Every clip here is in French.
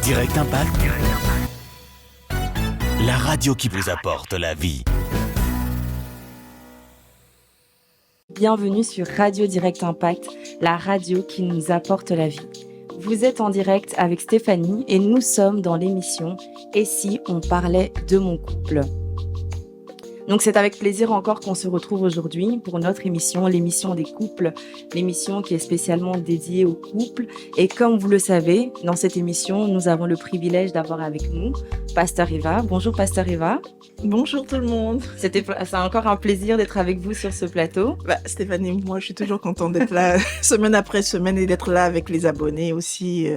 Direct Impact, la radio qui vous apporte la vie. Bienvenue sur Radio Direct Impact, la radio qui nous apporte la vie. Vous êtes en direct avec Stéphanie et nous sommes dans l'émission « Et si on parlait de mon couple ?» Donc c'est avec plaisir encore qu'on se retrouve aujourd'hui pour notre émission, l'émission des couples, l'émission qui est spécialement dédiée aux couples. Et comme vous le savez, dans cette émission, nous avons le privilège d'avoir avec nous Pasteur Eva. Bonjour Pasteur Eva. Bonjour tout le monde. C'est encore un plaisir d'être avec vous sur ce plateau. Stéphanie, moi je suis toujours contente d'être là semaine après semaine et d'être là avec les abonnés aussi,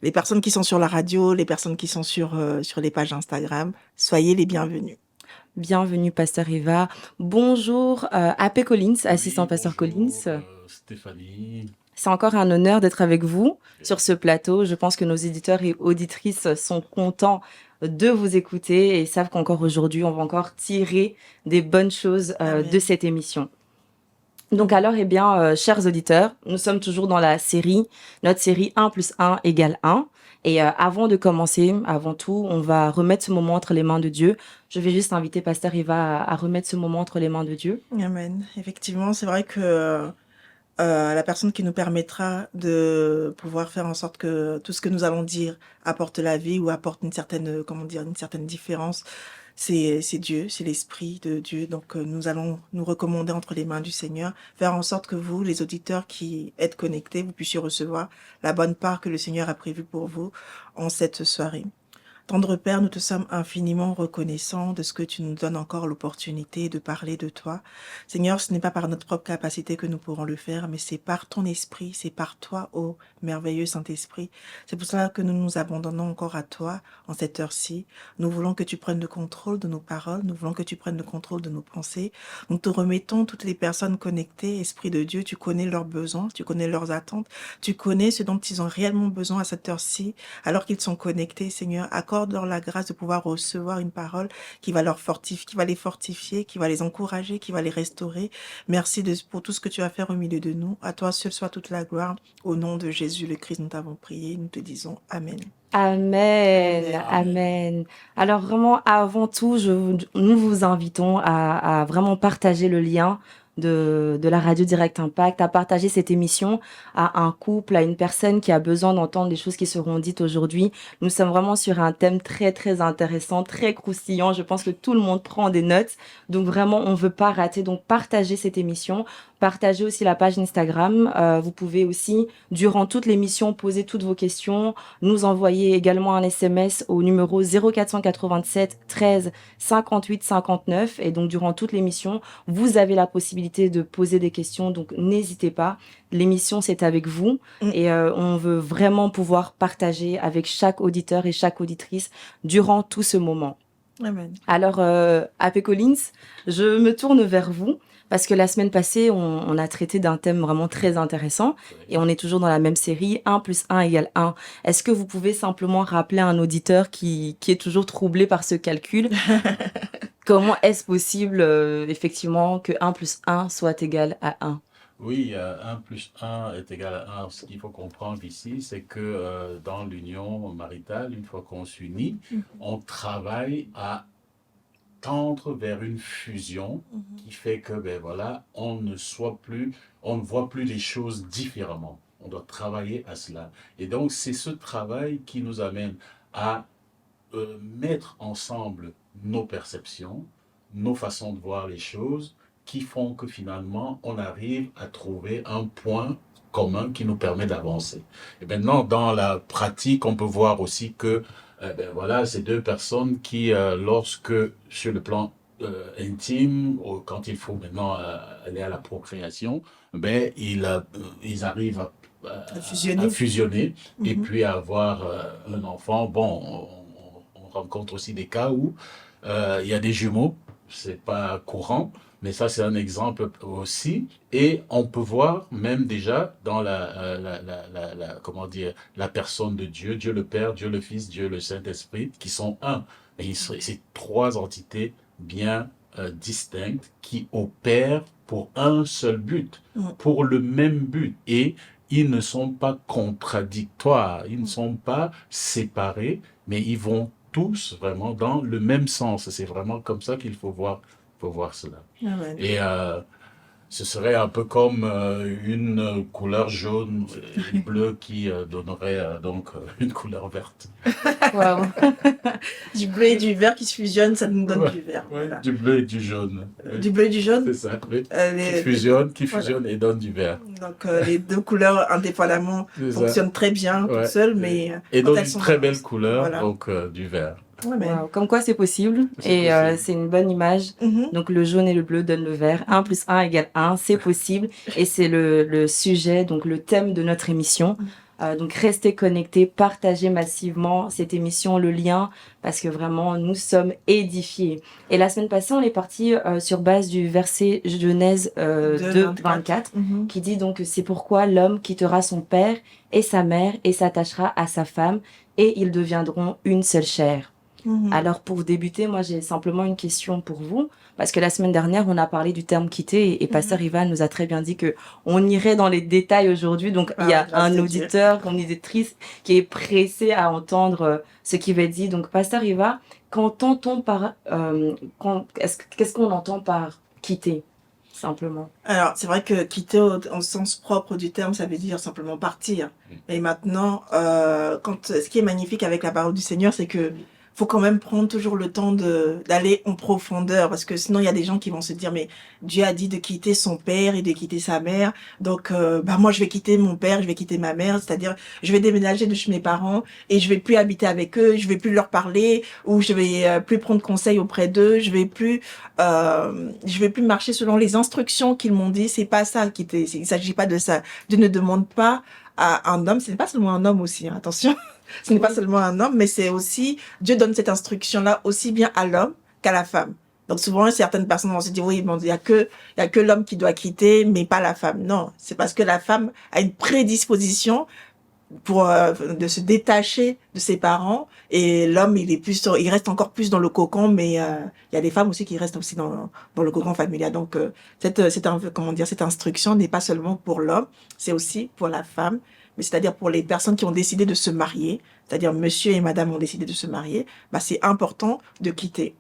les personnes qui sont sur la radio, les personnes qui sont sur les pages Instagram. Soyez les bienvenus. Bienvenue Pasteur Eva. Bonjour AP Collins, assistant Pasteur Collins. Stéphanie. C'est encore un honneur d'être avec vous sur ce plateau. Je pense que nos éditeurs et auditrices sont contents de vous écouter et savent qu'encore aujourd'hui, on va encore tirer des bonnes choses de cette émission. Donc alors, chers auditeurs, nous sommes toujours dans la série, notre série 1 + 1 = 1. Et avant de commencer, avant tout, on va remettre ce moment entre les mains de Dieu. Je vais juste inviter Pasteur Eva à remettre ce moment entre les mains de Dieu. Amen. Effectivement, c'est vrai que la personne qui nous permettra de pouvoir faire en sorte que tout ce que nous allons dire apporte la vie ou apporte une certaine différence, c'est Dieu, c'est l'Esprit de Dieu. Donc nous allons nous recommander entre les mains du Seigneur, faire en sorte que vous, les auditeurs qui êtes connectés, vous puissiez recevoir la bonne part que le Seigneur a prévue pour vous en cette soirée. Tendre Père, nous te sommes infiniment reconnaissants de ce que tu nous donnes encore l'opportunité de parler de toi. Seigneur, ce n'est pas par notre propre capacité que nous pourrons le faire, mais c'est par ton esprit, c'est par toi, ô merveilleux Saint-Esprit. C'est pour cela que nous nous abandonnons encore à toi en cette heure-ci. Nous voulons que tu prennes le contrôle de nos paroles, nous voulons que tu prennes le contrôle de nos pensées. Nous te remettons toutes les personnes connectées, Esprit de Dieu, tu connais leurs besoins, tu connais leurs attentes, tu connais ce dont ils ont réellement besoin à cette heure-ci, alors qu'ils sont connectés, Seigneur. Accorde-leur la grâce de pouvoir recevoir une parole qui va les fortifier, qui va les encourager, qui va les restaurer. Merci pour tout ce que tu vas faire au milieu de nous. À toi seul soit toute la gloire. Au nom de Jésus le Christ, nous t'avons prié. Nous te disons Amen. Amen, amen. Alors vraiment, avant tout, nous vous invitons à vraiment partager le lien de la radio Direct Impact, à partager cette émission à un couple, à une personne qui a besoin d'entendre les choses qui seront dites aujourd'hui. Nous sommes vraiment sur un thème très très intéressant, très croustillant. Je pense que tout le monde prend des notes. Donc vraiment, on veut pas rater. Donc partagez cette émission. Partagez aussi la page Instagram. Vous pouvez aussi, durant toute l'émission, poser toutes vos questions. Nous envoyer également un SMS au numéro 0487 13 58 59. Et donc, durant toute l'émission, vous avez la possibilité de poser des questions. Donc, n'hésitez pas. L'émission, c'est avec vous. Et on veut vraiment pouvoir partager avec chaque auditeur et chaque auditrice durant tout ce moment. Amen. Alors, AP Collins, je me tourne vers vous. Parce que la semaine passée, on a traité d'un thème vraiment très intéressant et on est toujours dans la même série, 1 + 1 = 1. Est-ce que vous pouvez simplement rappeler à un auditeur qui est toujours troublé par ce calcul, comment est-ce possible effectivement que 1 + 1 soit égal à 1 ? Oui, 1 + 1 = 1. Ce qu'il faut comprendre ici, c'est que dans l'union maritale, une fois qu'on s'unit, on travaille à tendre vers une fusion qui fait que on ne voit plus les choses différemment. On doit travailler à cela. Et donc c'est ce travail qui nous amène à mettre ensemble nos perceptions, nos façons de voir les choses, qui font que finalement on arrive à trouver un point commun qui nous permet d'avancer. Et maintenant, dans la pratique, on peut voir aussi que ces deux personnes qui, lorsque sur le plan intime, quand il faut maintenant aller à la procréation, ils arrivent à fusionner et puis à avoir un enfant. Bon, on rencontre aussi des cas où il y a des jumeaux, c'est pas courant, mais ça c'est un exemple aussi. Et on peut voir même déjà dans la personne de Dieu, Dieu le Père, Dieu le Fils, Dieu le Saint-Esprit, qui sont un. Et c'est trois entités bien distinctes qui opèrent pour un seul but, pour le même but. Et ils ne sont pas contradictoires, ils ne sont pas séparés, mais ils vont tous vraiment dans le même sens. C'est vraiment comme ça qu'il faut voir cela. Amen. Et ce serait un peu comme une couleur jaune et bleue qui donnerait une couleur verte. Waouh. Du bleu et du vert qui se fusionnent, ça nous donne Ouais, du vert. ouais, Voilà. du bleu et du jaune. Oui, Du bleu et du jaune. c'est ça, oui. Les- Qui voilà. fusionne et donne du vert. Donc les deux couleurs indépendamment C'est ça. fonctionnent très bien Ouais. toutes seules, mais Et quand donne elles une sont très belle ensemble, couleur, voilà. donc du vert. Amen. Wow. Comme quoi c'est possible. C'est Et possible. c'est une bonne image. Mhm. Donc le jaune et le bleu donnent le vert. 1 plus 1 égale 1, c'est possible. Et c'est le sujet, donc le thème de notre émission. Donc restez connectés, partagez massivement cette émission, le lien, parce que vraiment nous sommes édifiés. Et la semaine passée, on est parti sur base du verset Genèse 2, 24, Mhm. qui dit donc c'est pourquoi l'homme quittera son père et sa mère et s'attachera à sa femme et ils deviendront une seule chair. Mhm. Alors pour débuter, moi j'ai simplement une question pour vous, parce que la semaine dernière on a parlé du terme quitter et Pasteur Ivan nous a très bien dit que on irait dans les détails aujourd'hui. Donc il y a grâce un à Dieu. auditeur, une auditrice qui est pressé à entendre ce qui va être dit. Donc Pasteur Iva, qu'entend-on par qu'est-ce qu'on entend par quitter simplement? Alors, c'est vrai que quitter au sens propre du terme, ça veut dire simplement partir. Et maintenant, ce qui est magnifique avec la parole du Seigneur, c'est que faut quand même prendre toujours le temps d'aller en profondeur, parce que sinon il y a des gens qui vont se dire mais Dieu a dit de quitter son père et de quitter sa mère, donc moi je vais quitter mon père, je vais quitter ma mère, c'est-à-dire je vais déménager de chez mes parents et je vais plus habiter avec eux, je vais plus leur parler ou je vais plus prendre conseil auprès d'eux, je vais plus marcher selon les instructions qu'ils m'ont dit. C'est pas ça quitter, il s'agit pas de ça. Dieu ne demande pas à un homme, ce n'est pas seulement un homme aussi, hein, attention. Ce n'est pas seulement un homme, mais c'est aussi, Dieu donne cette instruction-là aussi bien à l'homme qu'à la femme. Donc souvent, certaines personnes vont se dire, oui, bon, il y a que l'homme qui doit quitter, mais pas la femme. Non, c'est parce que la femme a une prédisposition pour de se détacher de ses parents et l'homme il reste encore plus dans le cocon, mais il y a des femmes aussi qui restent aussi dans le cocon familial. Donc cette instruction n'est pas seulement pour l'homme, c'est aussi pour la femme, mais c'est-à-dire pour les personnes qui ont décidé de se marier, c'est-à-dire monsieur et madame ont décidé de se marier, c'est important de quitter.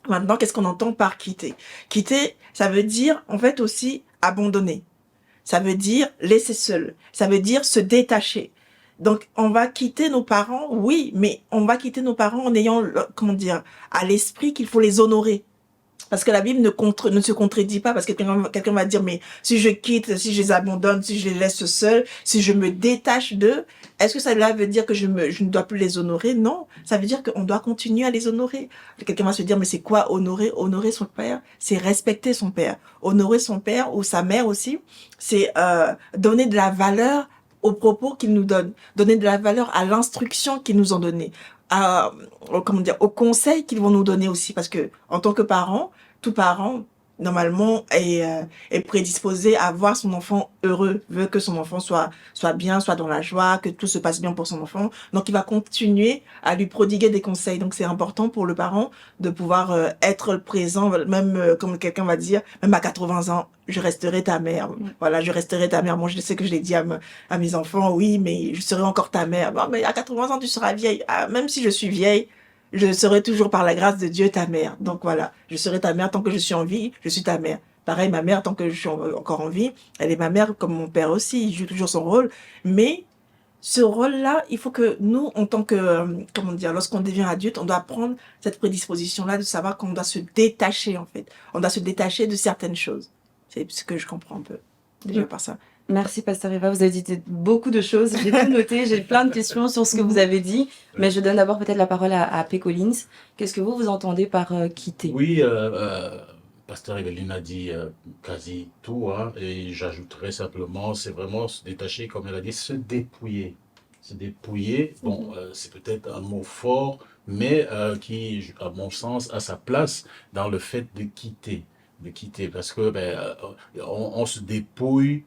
Maintenant, qu'est-ce qu'on entend par quitter? Quitter, ça veut dire en fait aussi abandonner. Ça veut dire laisser seul. Ça veut dire se détacher. Donc, on va quitter nos parents, oui, mais on va quitter nos parents en ayant, à l'esprit qu'il faut les honorer. Parce que la Bible ne se contredit pas, parce que quelqu'un va dire, mais si je quitte, si je les abandonne, si je les laisse seuls, si je me détache d'eux, est-ce que ça veut dire que je ne dois plus les honorer? Non, ça veut dire qu'on doit continuer à les honorer. Quelqu'un va se dire, mais c'est quoi honorer? Honorer son père, c'est respecter son père. Honorer son père ou sa mère aussi, c'est donner de la valeur aux propos qu'ils nous donnent, donner de la valeur à l'instruction qu'ils nous ont donnée, aux conseils qu'ils vont nous donner aussi, parce que en tant que parent, tout parent normalement est prédisposé à voir son enfant heureux, veut que son enfant soit bien, soit dans la joie, que tout se passe bien pour son enfant. Donc il va continuer à lui prodiguer des conseils. Donc c'est important pour le parent de pouvoir être présent, même comme quelqu'un va dire, même à 80 ans, je resterai ta mère. Voilà, je resterai ta mère. Moi, je sais que je l'ai dit à mes enfants, oui, mais je serai encore ta mère. Bon, mais à 80 ans, tu seras vieille. Ah, même si je suis vieille, je serai toujours par la grâce de Dieu ta mère. Donc voilà, je serai ta mère tant que je suis en vie, je suis ta mère. Pareil, ma mère, tant que je suis encore en vie, elle est ma mère comme mon père aussi, il joue toujours son rôle. Mais ce rôle-là, il faut que nous, en tant que, lorsqu'on devient adulte, on doit prendre cette prédisposition-là de savoir qu'on doit se détacher, en fait. On doit se détacher de certaines choses. C'est ce que je comprends un peu, déjà par ça. Merci Pasteur Eva, vous avez dit beaucoup de choses, j'ai tout noté, j'ai plein de questions sur ce que vous avez dit, mais je donne d'abord peut-être la parole à P. Collins. Qu'est-ce que vous entendez par quitter? Oui, Pasteur Evelyne a dit quasi tout, hein, et j'ajouterais simplement, c'est vraiment se détacher, comme elle a dit, se dépouiller. Se dépouiller, bon, c'est peut-être un mot fort, mais qui, à mon sens, a sa place dans le fait de quitter. Parce que on se dépouille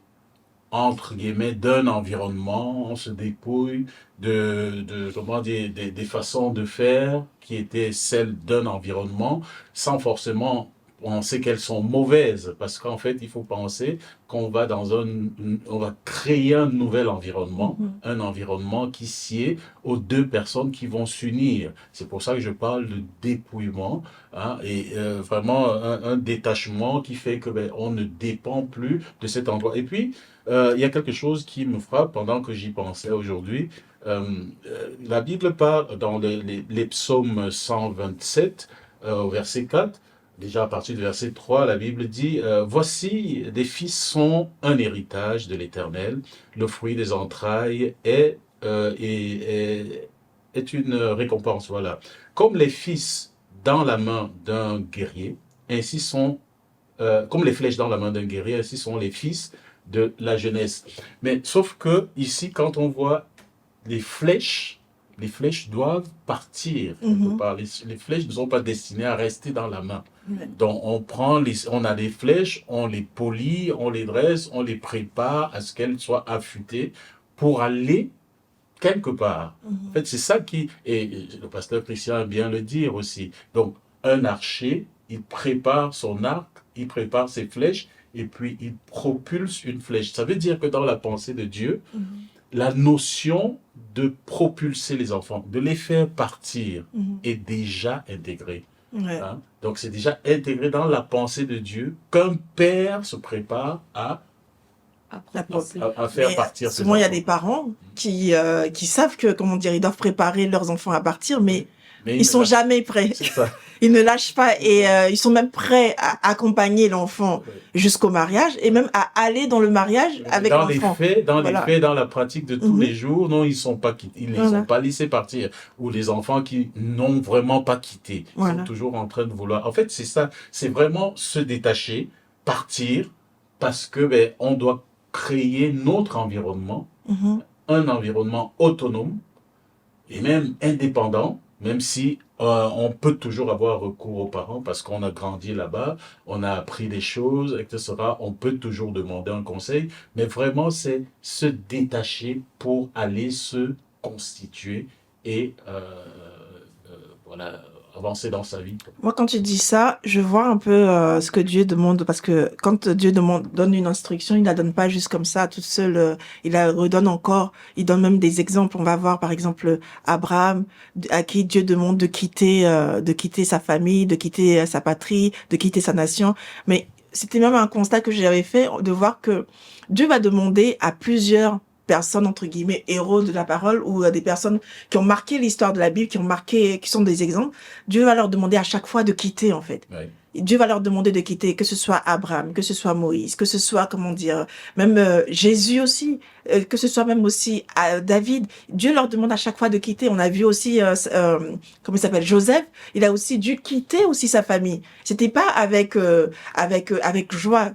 entre guillemets d'un environnement, on se dépouille des façons de faire qui étaient celles d'un environnement, sans forcément penser qu'elles sont mauvaises, parce qu'en fait, il faut penser qu'on va on va créer un nouvel environnement, un environnement qui sied aux deux personnes qui vont s'unir. C'est pour ça que je parle de dépouillement, hein, et vraiment un détachement qui fait que on ne dépend plus de cet endroit. Et puis, il y a quelque chose qui me frappe pendant que j'y pensais aujourd'hui. La Bible parle dans les psaumes 127, au verset 4, déjà à partir du verset 3, la Bible dit voici, des fils sont un héritage de l'Éternel, le fruit des entrailles est une récompense. Voilà. Comme les fils dans la main d'un guerrier, ainsi sont, comme les flèches dans la main d'un guerrier, ainsi sont les fils de la jeunesse. Mais sauf que ici, quand on voit les flèches doivent partir quelque part. Les flèches ne sont pas destinées à rester dans la main. Donc on a des flèches, on les polit, on les dresse, on les prépare à ce qu'elles soient affûtées pour aller quelque part. En fait, c'est ça et le pasteur Christian aime bien le dire aussi. Donc, un archer, il prépare son arc, il prépare ses flèches, et puis il propulse une flèche. Ça veut dire que dans la pensée de Dieu, la notion de propulser les enfants, de les faire partir, est déjà intégrée. Hein? Donc, c'est déjà intégré dans la pensée de Dieu qu'un père se prépare à faire partir ses enfants. Souvent, il y a des parents qui savent que, comment dire, ils doivent préparer leurs enfants à partir, mais ils sont jamais prêts. C'est ça. Ils ne lâchent pas et ils sont même prêts à accompagner l'enfant jusqu'au mariage et même à aller dans le mariage avec l'enfant. Les faits, dans la pratique de tous les jours, non, ils sont pas quittés, ils ne sont pas laissés partir. Ou les enfants qui n'ont vraiment pas quitté, ils sont toujours en train de vouloir. En fait, c'est ça, c'est vraiment se détacher, partir, parce que on doit créer notre environnement, un environnement autonome et même indépendant, même si on peut toujours avoir recours aux parents parce qu'on a grandi là-bas, on a appris des choses, etc. On peut toujours demander un conseil, mais vraiment, c'est se détacher pour aller se constituer et voilà, avancer dans sa vie. Moi, quand tu dis ça, je vois un peu ce que Dieu demande, parce que quand Dieu donne une instruction, il la donne pas juste comme ça, toute seule. Il la redonne encore. Il donne même des exemples. On va voir, par exemple, Abraham, à qui Dieu demande de quitter sa famille, de quitter sa patrie, de quitter sa nation. Mais c'était même un constat que j'avais fait de voir que Dieu va demander à plusieurs personnes, entre guillemets, héros de la parole, ou des personnes qui ont marqué l'histoire de la Bible, qui sont des exemples. Dieu va leur demander à chaque fois de quitter, en fait. Ouais. Dieu va leur demander de quitter, que ce soit Abraham, que ce soit Moïse, que ce soit, comment dire, même Jésus aussi, que ce soit même aussi David. Dieu leur demande à chaque fois de quitter. On a vu aussi, comment il s'appelle, Joseph. Il a aussi dû quitter aussi sa famille. C'était pas avec joie.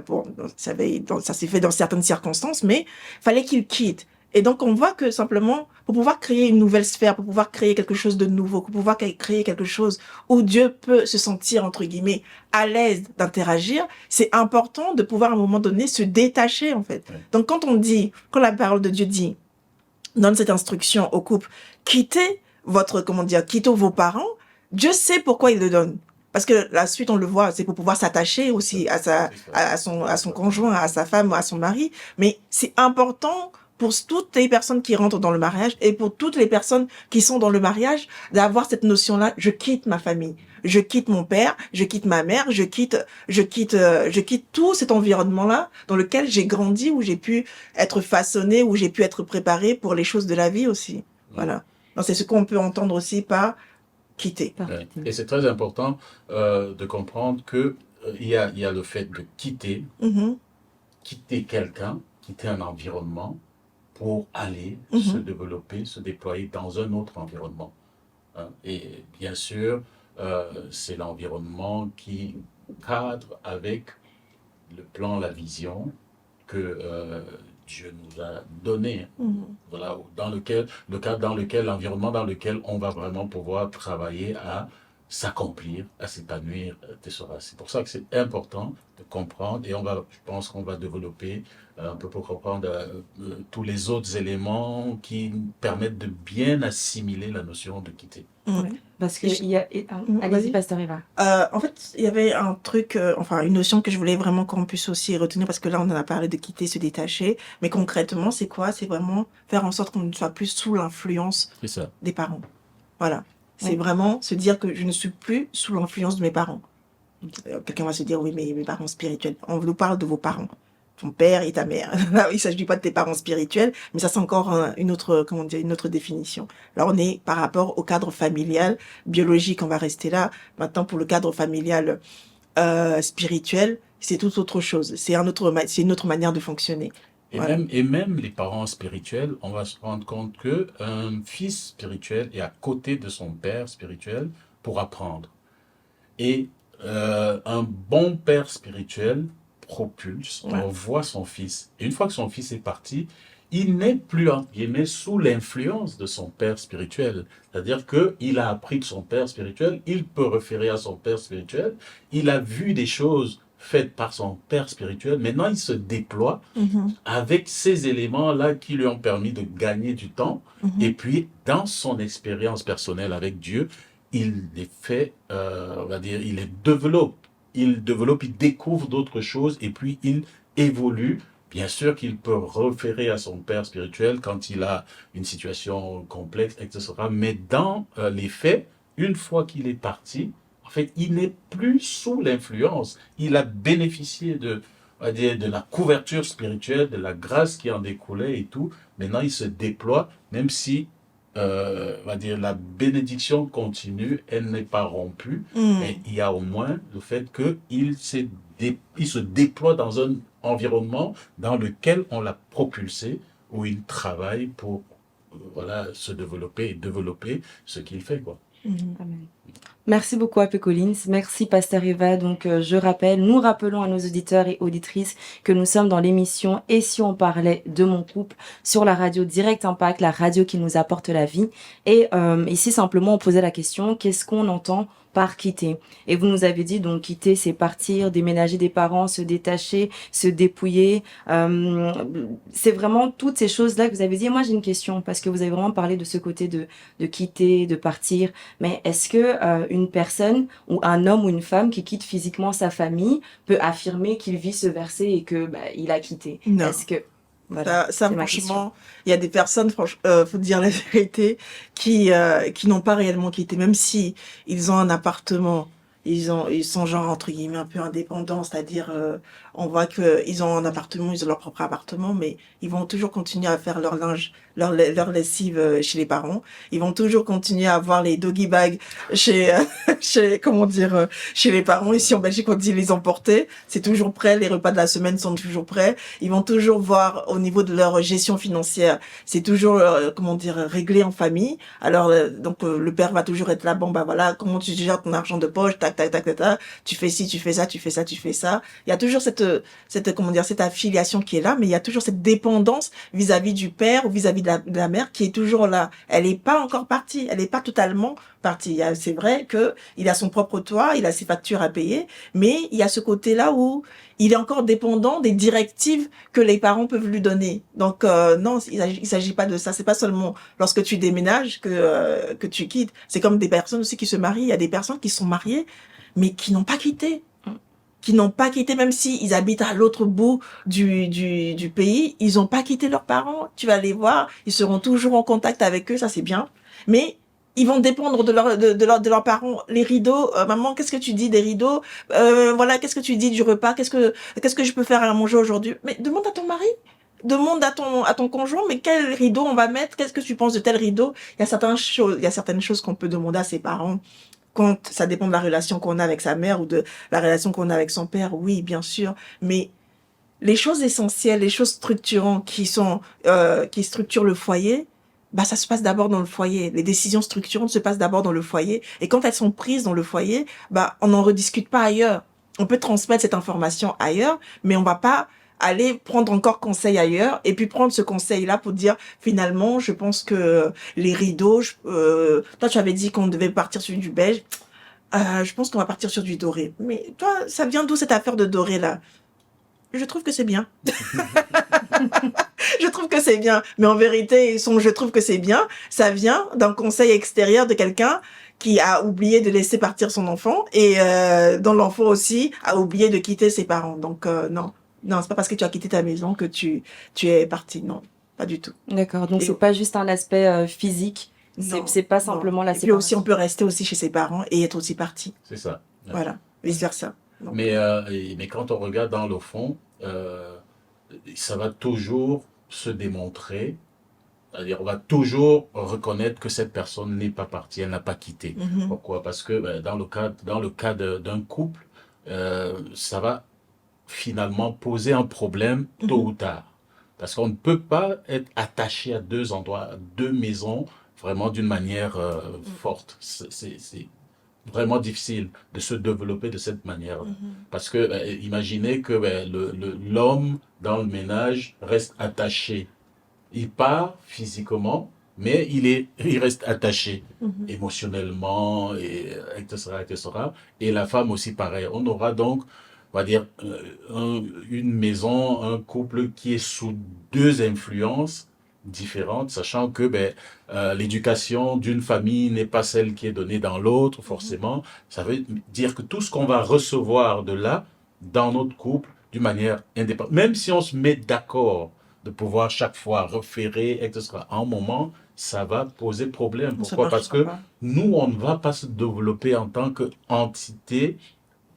Bon, ça s'est fait dans certaines circonstances, mais fallait qu'il quitte. Et donc, on voit que simplement, pour pouvoir créer une nouvelle sphère, pour pouvoir créer quelque chose de nouveau, pour pouvoir créer quelque chose où Dieu peut se sentir, entre guillemets, à l'aise d'interagir, c'est important de pouvoir, à un moment donné, se détacher, en fait. Ouais. Donc, quand la parole de Dieu dit, donne cette instruction au couple, quittez vos parents, Dieu sait pourquoi il le donne. Parce que la suite, on le voit, c'est pour pouvoir s'attacher aussi à son conjoint, à sa femme, à son mari. Mais c'est important pour toutes les personnes qui rentrent dans le mariage et pour toutes les personnes qui sont dans le mariage, d'avoir cette notion-là, je quitte ma famille, je quitte mon père, je quitte ma mère, je quitte tout cet environnement-là dans lequel j'ai grandi, où j'ai pu être façonné, où j'ai pu être préparé pour les choses de la vie aussi. Voilà. Donc c'est ce qu'on peut entendre aussi par quitter. Ouais. Et c'est très important de comprendre que il y a le fait de quitter, quitter quelqu'un, quitter un environnement, pour aller se développer, se déployer dans un autre environnement. Hein. Et bien sûr, c'est l'environnement qui cadre avec le plan, la vision que Dieu nous a donné. Voilà, l'environnement dans lequel on va vraiment pouvoir travailler à s'accomplir, à s'épanouir, tu seras. C'est pour ça que c'est important de comprendre et je pense qu'on va développer un peu pour comprendre tous les autres éléments qui permettent de bien assimiler la notion de quitter. Ouais. Parce que Et je- allez-y, Vas-y. Pasteur Eva. En fait, il y avait un truc, enfin, une notion que je voulais vraiment qu'on puisse aussi retenir, parce que là, on en a parlé de quitter, se détacher, mais concrètement, c'est quoi? C'est vraiment faire en sorte qu'on ne soit plus sous l'influence C'est ça. des parents. Voilà. C'est Oui. vraiment se dire que je ne suis plus sous l'influence de mes parents. Quelqu'un va se dire, oui, mais mes parents spirituels. On nous parle de vos parents. Ton père et ta mère. Là, il ne s'agit pas de tes parents spirituels, mais ça, c'est encore une autre, comment dire, une autre définition. Là, on est par rapport au cadre familial, biologique, on va rester là. Maintenant, pour le cadre familial spirituel, c'est tout autre chose. C'est c'est une autre manière de fonctionner. Et, Voilà. même les parents spirituels, on va se rendre compte que un fils spirituel est à côté de son père spirituel pour apprendre. Et un bon père spirituel propulse, Ouais. envoie son fils. Et une fois que son fils est parti, il n'est plus, entre guillemets, sous l'influence de son père spirituel. C'est-à-dire qu'il a appris de son père spirituel, il peut référer à son père spirituel, il a vu des choses faites par son père spirituel. Maintenant, il se déploie avec ces éléments-là qui lui ont permis de gagner du temps. Et puis, dans son expérience personnelle avec Dieu, il les fait, on va dire, il les développe. Il découvre d'autres choses et puis il évolue. Bien sûr qu'il peut référer à son père spirituel quand il a une situation complexe, etc. Mais dans les faits, une fois qu'il est parti, en fait, il n'est plus sous l'influence. Il a bénéficié on va dire, de la couverture spirituelle, de la grâce qui en découlait et tout. Maintenant, il se déploie, même si on va dire, la bénédiction continue, elle n'est pas rompue, mais il y a au moins le fait qu'il il se déploie dans un environnement dans lequel on l'a propulsé, où il travaille pour voilà, se développer et développer ce qu'il fait, quoi. Amen. Merci beaucoup à Collins. Merci Pasteur Eva. Donc nous rappelons à nos auditeurs et auditrices que nous sommes dans l'émission Et si on parlait de mon couple sur la radio Direct Impact, la radio qui nous apporte la vie. Et ici simplement on posait la question, qu'est-ce qu'on entend par quitter? Et vous nous avez dit donc quitter, c'est partir, déménager des parents, se détacher, se dépouiller. C'est vraiment toutes ces choses-là que vous avez dit. Et moi j'ai une question parce que vous avez vraiment parlé de ce côté de quitter, de partir. Mais est-ce que une personne ou un homme ou une femme qui quitte physiquement sa famille peut affirmer qu'il vit ce verset et que il a quitté? Non. Est-ce que voilà, Ça, c'est ma question. franchement, il y a des personnes, faut dire la vérité, qui n'ont pas réellement quitté, même si ils ont un appartement, ils sont genre entre guillemets un peu indépendants, c'est-à-dire on voit que ils ont un appartement, ils ont leur propre appartement, mais ils vont toujours continuer à faire leur linge, leur lessive chez les parents. Ils vont toujours continuer à avoir les doggy bags chez comment dire chez les parents. Ici en Belgique on dit les emporter, c'est toujours prêt, les repas de la semaine sont toujours prêts. Ils vont toujours voir au niveau de leur gestion financière, c'est toujours comment dire réglé en famille. Alors donc le père va toujours être là, bon bah voilà, comment tu gères ton argent de poche, tac tac tac tac tac, tu fais ci, tu fais ça, tu fais ça, tu fais ça. Il y a toujours cette comment dire cette affiliation qui est là, mais il y a toujours cette dépendance vis-à-vis du père ou vis-à-vis de la mère qui est toujours là. Elle est pas encore partie, elle est pas totalement partie. C'est vrai que il a son propre toit, il a ses factures à payer, mais il y a ce côté-là où il est encore dépendant des directives que les parents peuvent lui donner. Donc non, il s'agit pas de ça. C'est pas seulement lorsque tu déménages que tu quittes. C'est comme des personnes aussi qui se marient. Il y a des personnes qui sont mariées mais qui n'ont pas quitté. Qui n'ont pas quitté, même si ils habitent à l'autre bout du pays, ils n'ont pas quitté leurs parents. Tu vas les voir, ils seront toujours en contact avec eux, ça c'est bien. Mais ils vont dépendre de leurs parents. Les rideaux, maman, qu'est-ce que tu dis des rideaux? Voilà, qu'est-ce que tu dis du repas? Qu'est-ce que je peux faire à manger aujourd'hui? Mais demande à ton mari. Demande à ton conjoint, mais quel rideau on va mettre? Qu'est-ce que tu penses de tel rideau? Il y a certaines choses qu'on peut demander à ses parents. Quand ça dépend de la relation qu'on a avec sa mère ou de la relation qu'on a avec son père, oui, bien sûr. Mais les choses essentielles, les choses structurantes qui structurent le foyer, bah ça se passe d'abord dans le foyer. Les décisions structurantes se passent d'abord dans le foyer. Et quand elles sont prises dans le foyer, bah on n'en rediscute pas ailleurs. On peut transmettre cette information ailleurs, mais on va pas aller prendre encore conseil ailleurs et puis prendre ce conseil-là pour dire finalement je pense que les rideaux toi tu avais dit qu'on devait partir sur du beige, Je pense qu'on va partir sur du doré. Mais toi, ça vient d'où cette affaire de doré là? Je trouve que c'est bien. Je trouve que c'est bien. Mais en vérité, je trouve que c'est bien, ça vient d'un conseil extérieur de quelqu'un qui a oublié de laisser partir son enfant et dont l'enfant aussi a oublié de quitter ses parents. Donc non, non, c'est pas parce que tu as quitté ta maison que tu es parti. Non, pas du tout. D'accord, donc Et- c'est pas juste un aspect physique, Non, c'est pas non. simplement la Et puis aussi, séparation. on peut rester aussi chez ses parents et être aussi parti. C'est ça. Voilà, vice versa. Donc, Mais quand on regarde dans le fond, ça va toujours se démontrer, c'est-à-dire on va toujours reconnaître que cette personne n'est pas partie, elle n'a pas quitté. mhm, Pourquoi? Parce que dans le cas d'un couple, ça va finalement poser un problème tôt ou tard. Parce qu'on ne peut pas être attaché à deux endroits, à deux maisons, vraiment d'une manière forte. C'est vraiment difficile de se développer de cette manière. mhm, Parce que imaginez que l'homme dans le ménage reste attaché. Il part physiquement, mais il reste attaché mhm. émotionnellement, etc., etc. Et la femme aussi pareil. On aura donc, on va dire, une maison, un couple qui est sous deux influences différentes, sachant que l'éducation d'une famille n'est pas celle qui est donnée dans l'autre, forcément. Ça veut dire que tout ce qu'on va recevoir de là, dans notre couple, d'une manière indépendante, même si on se met d'accord de pouvoir chaque fois référer, etc., à un moment, ça va poser problème. Ça Pourquoi? Parce marchera que pas. nous, on ne va pas se développer en tant qu'entité,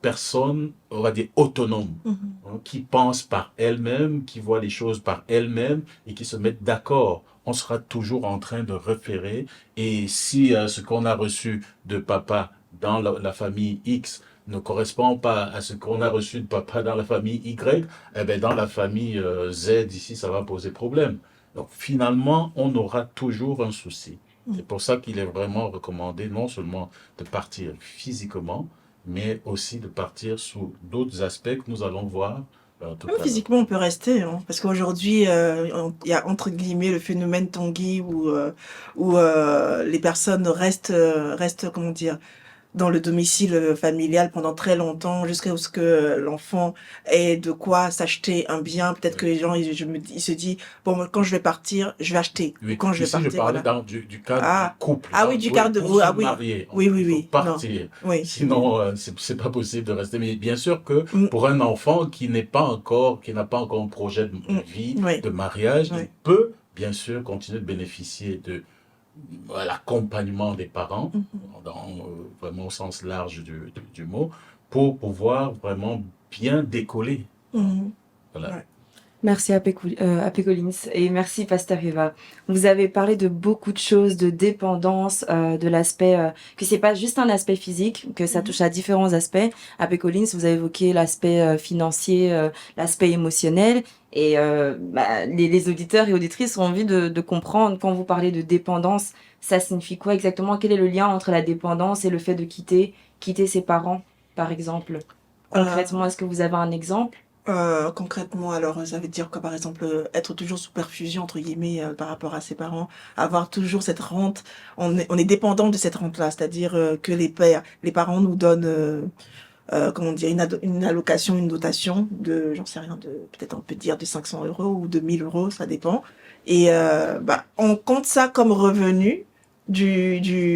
personne, on va dire, autonome, Mhm, hein, qui pense par elle-même, qui voit les choses par elle-même et qui se mettent d'accord. On sera toujours en train de référer. Et si ce qu'on a reçu de papa dans la famille X ne correspond pas à ce qu'on a reçu de papa dans la famille Y, eh ben dans la famille Z ici, ça va poser problème. Donc finalement, on aura toujours un souci. C'est pour ça qu'il est vraiment recommandé non seulement de partir physiquement, mais aussi de partir sous d'autres aspects que nous allons voir tout à Même l'heure. physiquement, on peut rester, hein, parce qu'aujourd'hui, il y a entre guillemets le phénomène Tanguy où les personnes restent, comment dire, dans le domicile familial pendant très longtemps, jusqu'à ce que l'enfant ait de quoi s'acheter un bien. Peut-être que les gens, ils se disent, bon, moi, quand je vais partir, je vais acheter. Ou Oui, quand je vais ici je partir, parlais voilà. du cadre Ah, du couple. ah Hein. oui, du Oui, quart de, pour ah se oui, marier, oui, oui, il faut oui, non, partir. oui. Sinon, c'est pas possible de rester. Mais bien sûr que Mm, pour un enfant qui n'a pas encore un projet de vie, oui, de mariage, oui. il peut bien sûr continuer de bénéficier de l'accompagnement des parents, Mhm, dans, vraiment au sens large du mot, pour pouvoir vraiment bien décoller. mhm, Voilà. ouais. Merci AP Collins et merci Pasteur Eva. Vous avez parlé de beaucoup de choses, de dépendance, de l'aspect que c'est pas juste un aspect physique, que ça Mhm. touche à différents aspects. AP Collins, vous avez évoqué l'aspect financier, l'aspect émotionnel et les auditeurs et auditrices ont envie de comprendre quand vous parlez de dépendance, ça signifie quoi exactement? Quel est le lien entre la dépendance et le fait de quitter ses parents, par exemple? Concrètement, est-ce que vous avez un exemple? Concrètement, alors, ça veut dire que, par exemple, être toujours sous perfusion, entre guillemets, par rapport à ses parents, avoir toujours cette rente, on est dépendant de cette rente-là, c'est-à-dire que les parents nous donnent, comment dire, une allocation, une dotation de, j'en sais rien, de, peut-être on peut dire de 500 euros ou de 1000 euros, ça dépend. Et on compte ça comme revenu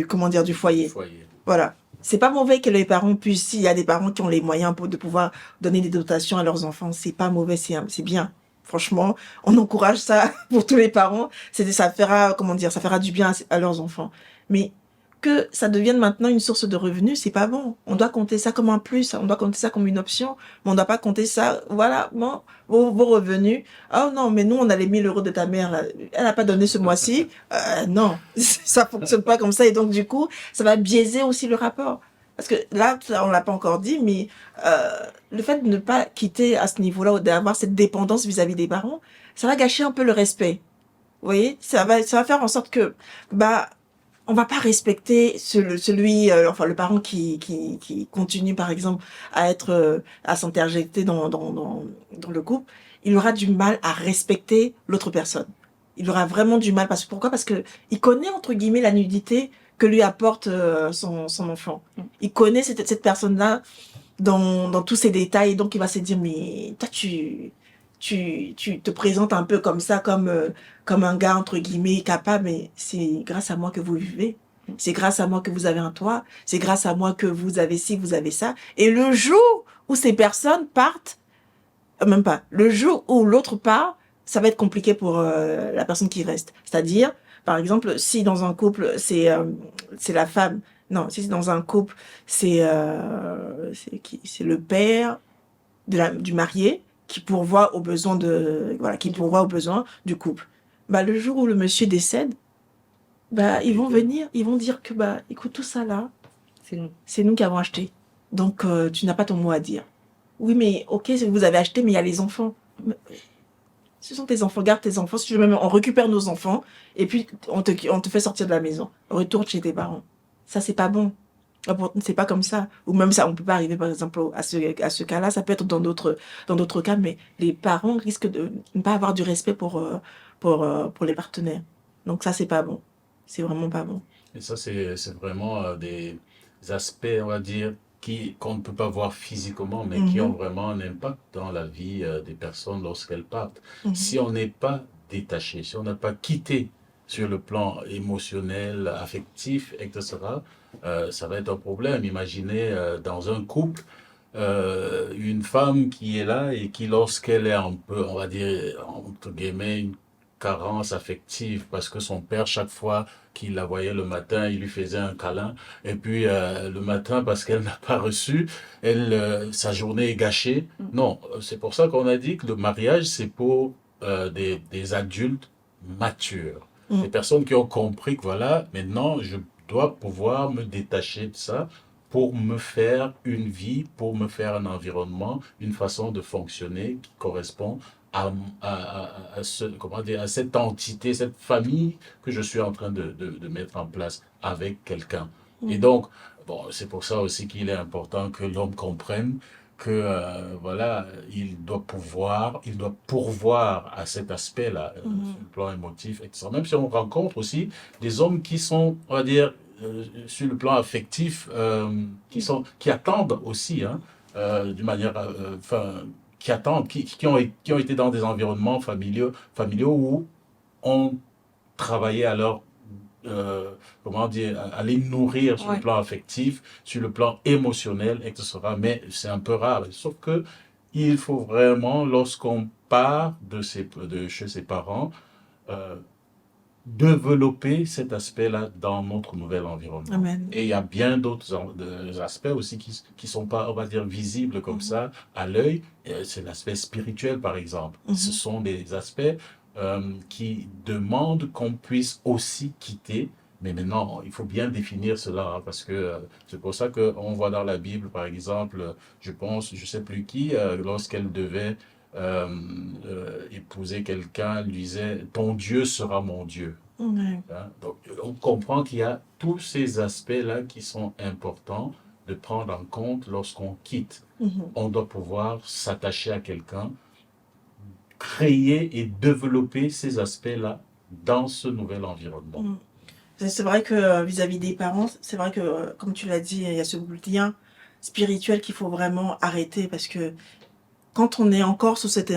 comment dire, du foyer. Foyer. Voilà. C'est pas mauvais que les parents puissent, s'il y a des parents qui ont les moyens de pouvoir donner des dotations à leurs enfants, c'est pas mauvais, c'est bien. Franchement, on encourage ça pour tous les parents. Ça fera, comment dire, ça fera du bien à leurs enfants. Mais que ça devienne maintenant une source de revenus, c'est pas bon. On doit compter ça comme un plus, on doit compter ça comme une option, mais on doit pas compter ça, voilà, bon, vos revenus. Oh non, mais nous, on a les 1000 euros de ta mère, là. Elle a pas donné ce mois-ci. Non, ça fonctionne pas comme ça. Et donc, du coup, ça va biaiser aussi le rapport. Parce que là, on l'a pas encore dit, mais le fait de ne pas quitter à ce niveau-là, ou d'avoir cette dépendance vis-à-vis des parents, ça va gâcher un peu le respect. Vous voyez, ça va faire en sorte que, on va pas respecter enfin le parent qui continue par exemple à à s'interjecter dans le couple. Il aura du mal à respecter l'autre personne. Il aura vraiment du mal pourquoi? Parce que il connaît entre guillemets la nudité que lui apporte son enfant. Il connaît cette personne-là dans tous ses détails, donc il va se dire, mais toi, tu te présentes un peu comme ça, comme un gars, entre guillemets, capable, mais c'est grâce à moi que vous vivez. C'est grâce à moi que vous avez un toit. C'est grâce à moi que vous avez ci, vous avez ça. Et le jour où ces personnes partent, même pas, le jour où l'autre part, ça va être compliqué pour la personne qui reste. C'est-à-dire, par exemple, si dans un couple, c'est la femme, non, si c'est dans un couple, c'est le père du marié qui pourvoit aux besoins aux besoins du couple. Bah, le jour où le monsieur décède, bah, ils vont venir, ils vont dire que, bah, écoute, tout ça là, c'est nous qui avons acheté. Donc, tu n'as pas ton mot à dire. Oui, mais ok, vous avez acheté, mais il y a les enfants. Ce sont tes enfants, garde tes enfants. Si tu veux même, on récupère nos enfants et puis on te fait sortir de la maison. Retourne chez tes parents. Ça, c'est pas bon. C'est pas comme ça. Ou même ça, on peut pas arriver, par exemple, à ce cas-là. Ça peut être dans d'autres cas, mais les parents risquent de ne pas avoir du respect pour les partenaires. Donc ça, c'est pas bon. C'est vraiment pas bon. Et ça, c'est vraiment des aspects, on va dire, qu'on ne peut pas voir physiquement, mais qui ont vraiment un impact dans la vie des personnes lorsqu'elles partent. Si on n'est pas détaché, si on n'a pas quitté sur le plan émotionnel, affectif, etc., ça va être un problème. Imaginez dans un couple, une femme qui est là et qui, lorsqu'elle est un peu, on va dire, entre guillemets, une carence affective, parce que son père, chaque fois qu'il la voyait le matin, il lui faisait un câlin, et puis le matin, parce qu'elle n'a pas reçu, sa journée est gâchée. Non, c'est pour ça qu'on a dit que le mariage, c'est pour des adultes matures, des personnes qui ont compris que voilà, maintenant, je dois pouvoir me détacher de ça pour me faire une vie, pour me faire un environnement, une façon de fonctionner qui correspond à cette entité, cette famille que je suis en train de mettre en place avec quelqu'un. Et donc, bon, c'est pour ça aussi qu'il est important que l'homme comprenne que voilà, il doit pourvoir à cet aspect-là, sur le plan émotif, etc. Même si on rencontre aussi des hommes qui sont, on va dire, sur le plan affectif, qui attendent aussi, d'une manière, qui ont été dans des environnements familiaux où on travaillait à leur, comment dire, à les nourrir sur le plan affectif, sur le plan émotionnel, etc. Mais c'est un peu rare. Sauf que il faut vraiment, lorsqu'on part de chez ses parents, développer cet aspect-là dans notre nouvel environnement. Amen. Et il y a bien d'autres aspects aussi qui sont pas, on va dire, visibles comme ça à l'œil. C'est l'aspect spirituel, par exemple. Ce sont des aspects qui demandent qu'on puisse aussi quitter. Mais maintenant, il faut bien définir cela, parce que c'est pour ça qu'on voit dans la Bible, par exemple, je sais plus qui, lorsqu'elle devait épouser quelqu'un, lui disait « Ton Dieu sera mon Dieu ». Donc, on comprend qu'il y a tous ces aspects-là qui sont importants de prendre en compte lorsqu'on quitte. On doit pouvoir s'attacher à quelqu'un, créer et développer ces aspects-là dans ce nouvel environnement. C'est vrai que vis-à-vis des parents, c'est vrai que, comme tu l'as dit, il y a ce lien spirituel qu'il faut vraiment arrêter, parce que quand on est encore sous cette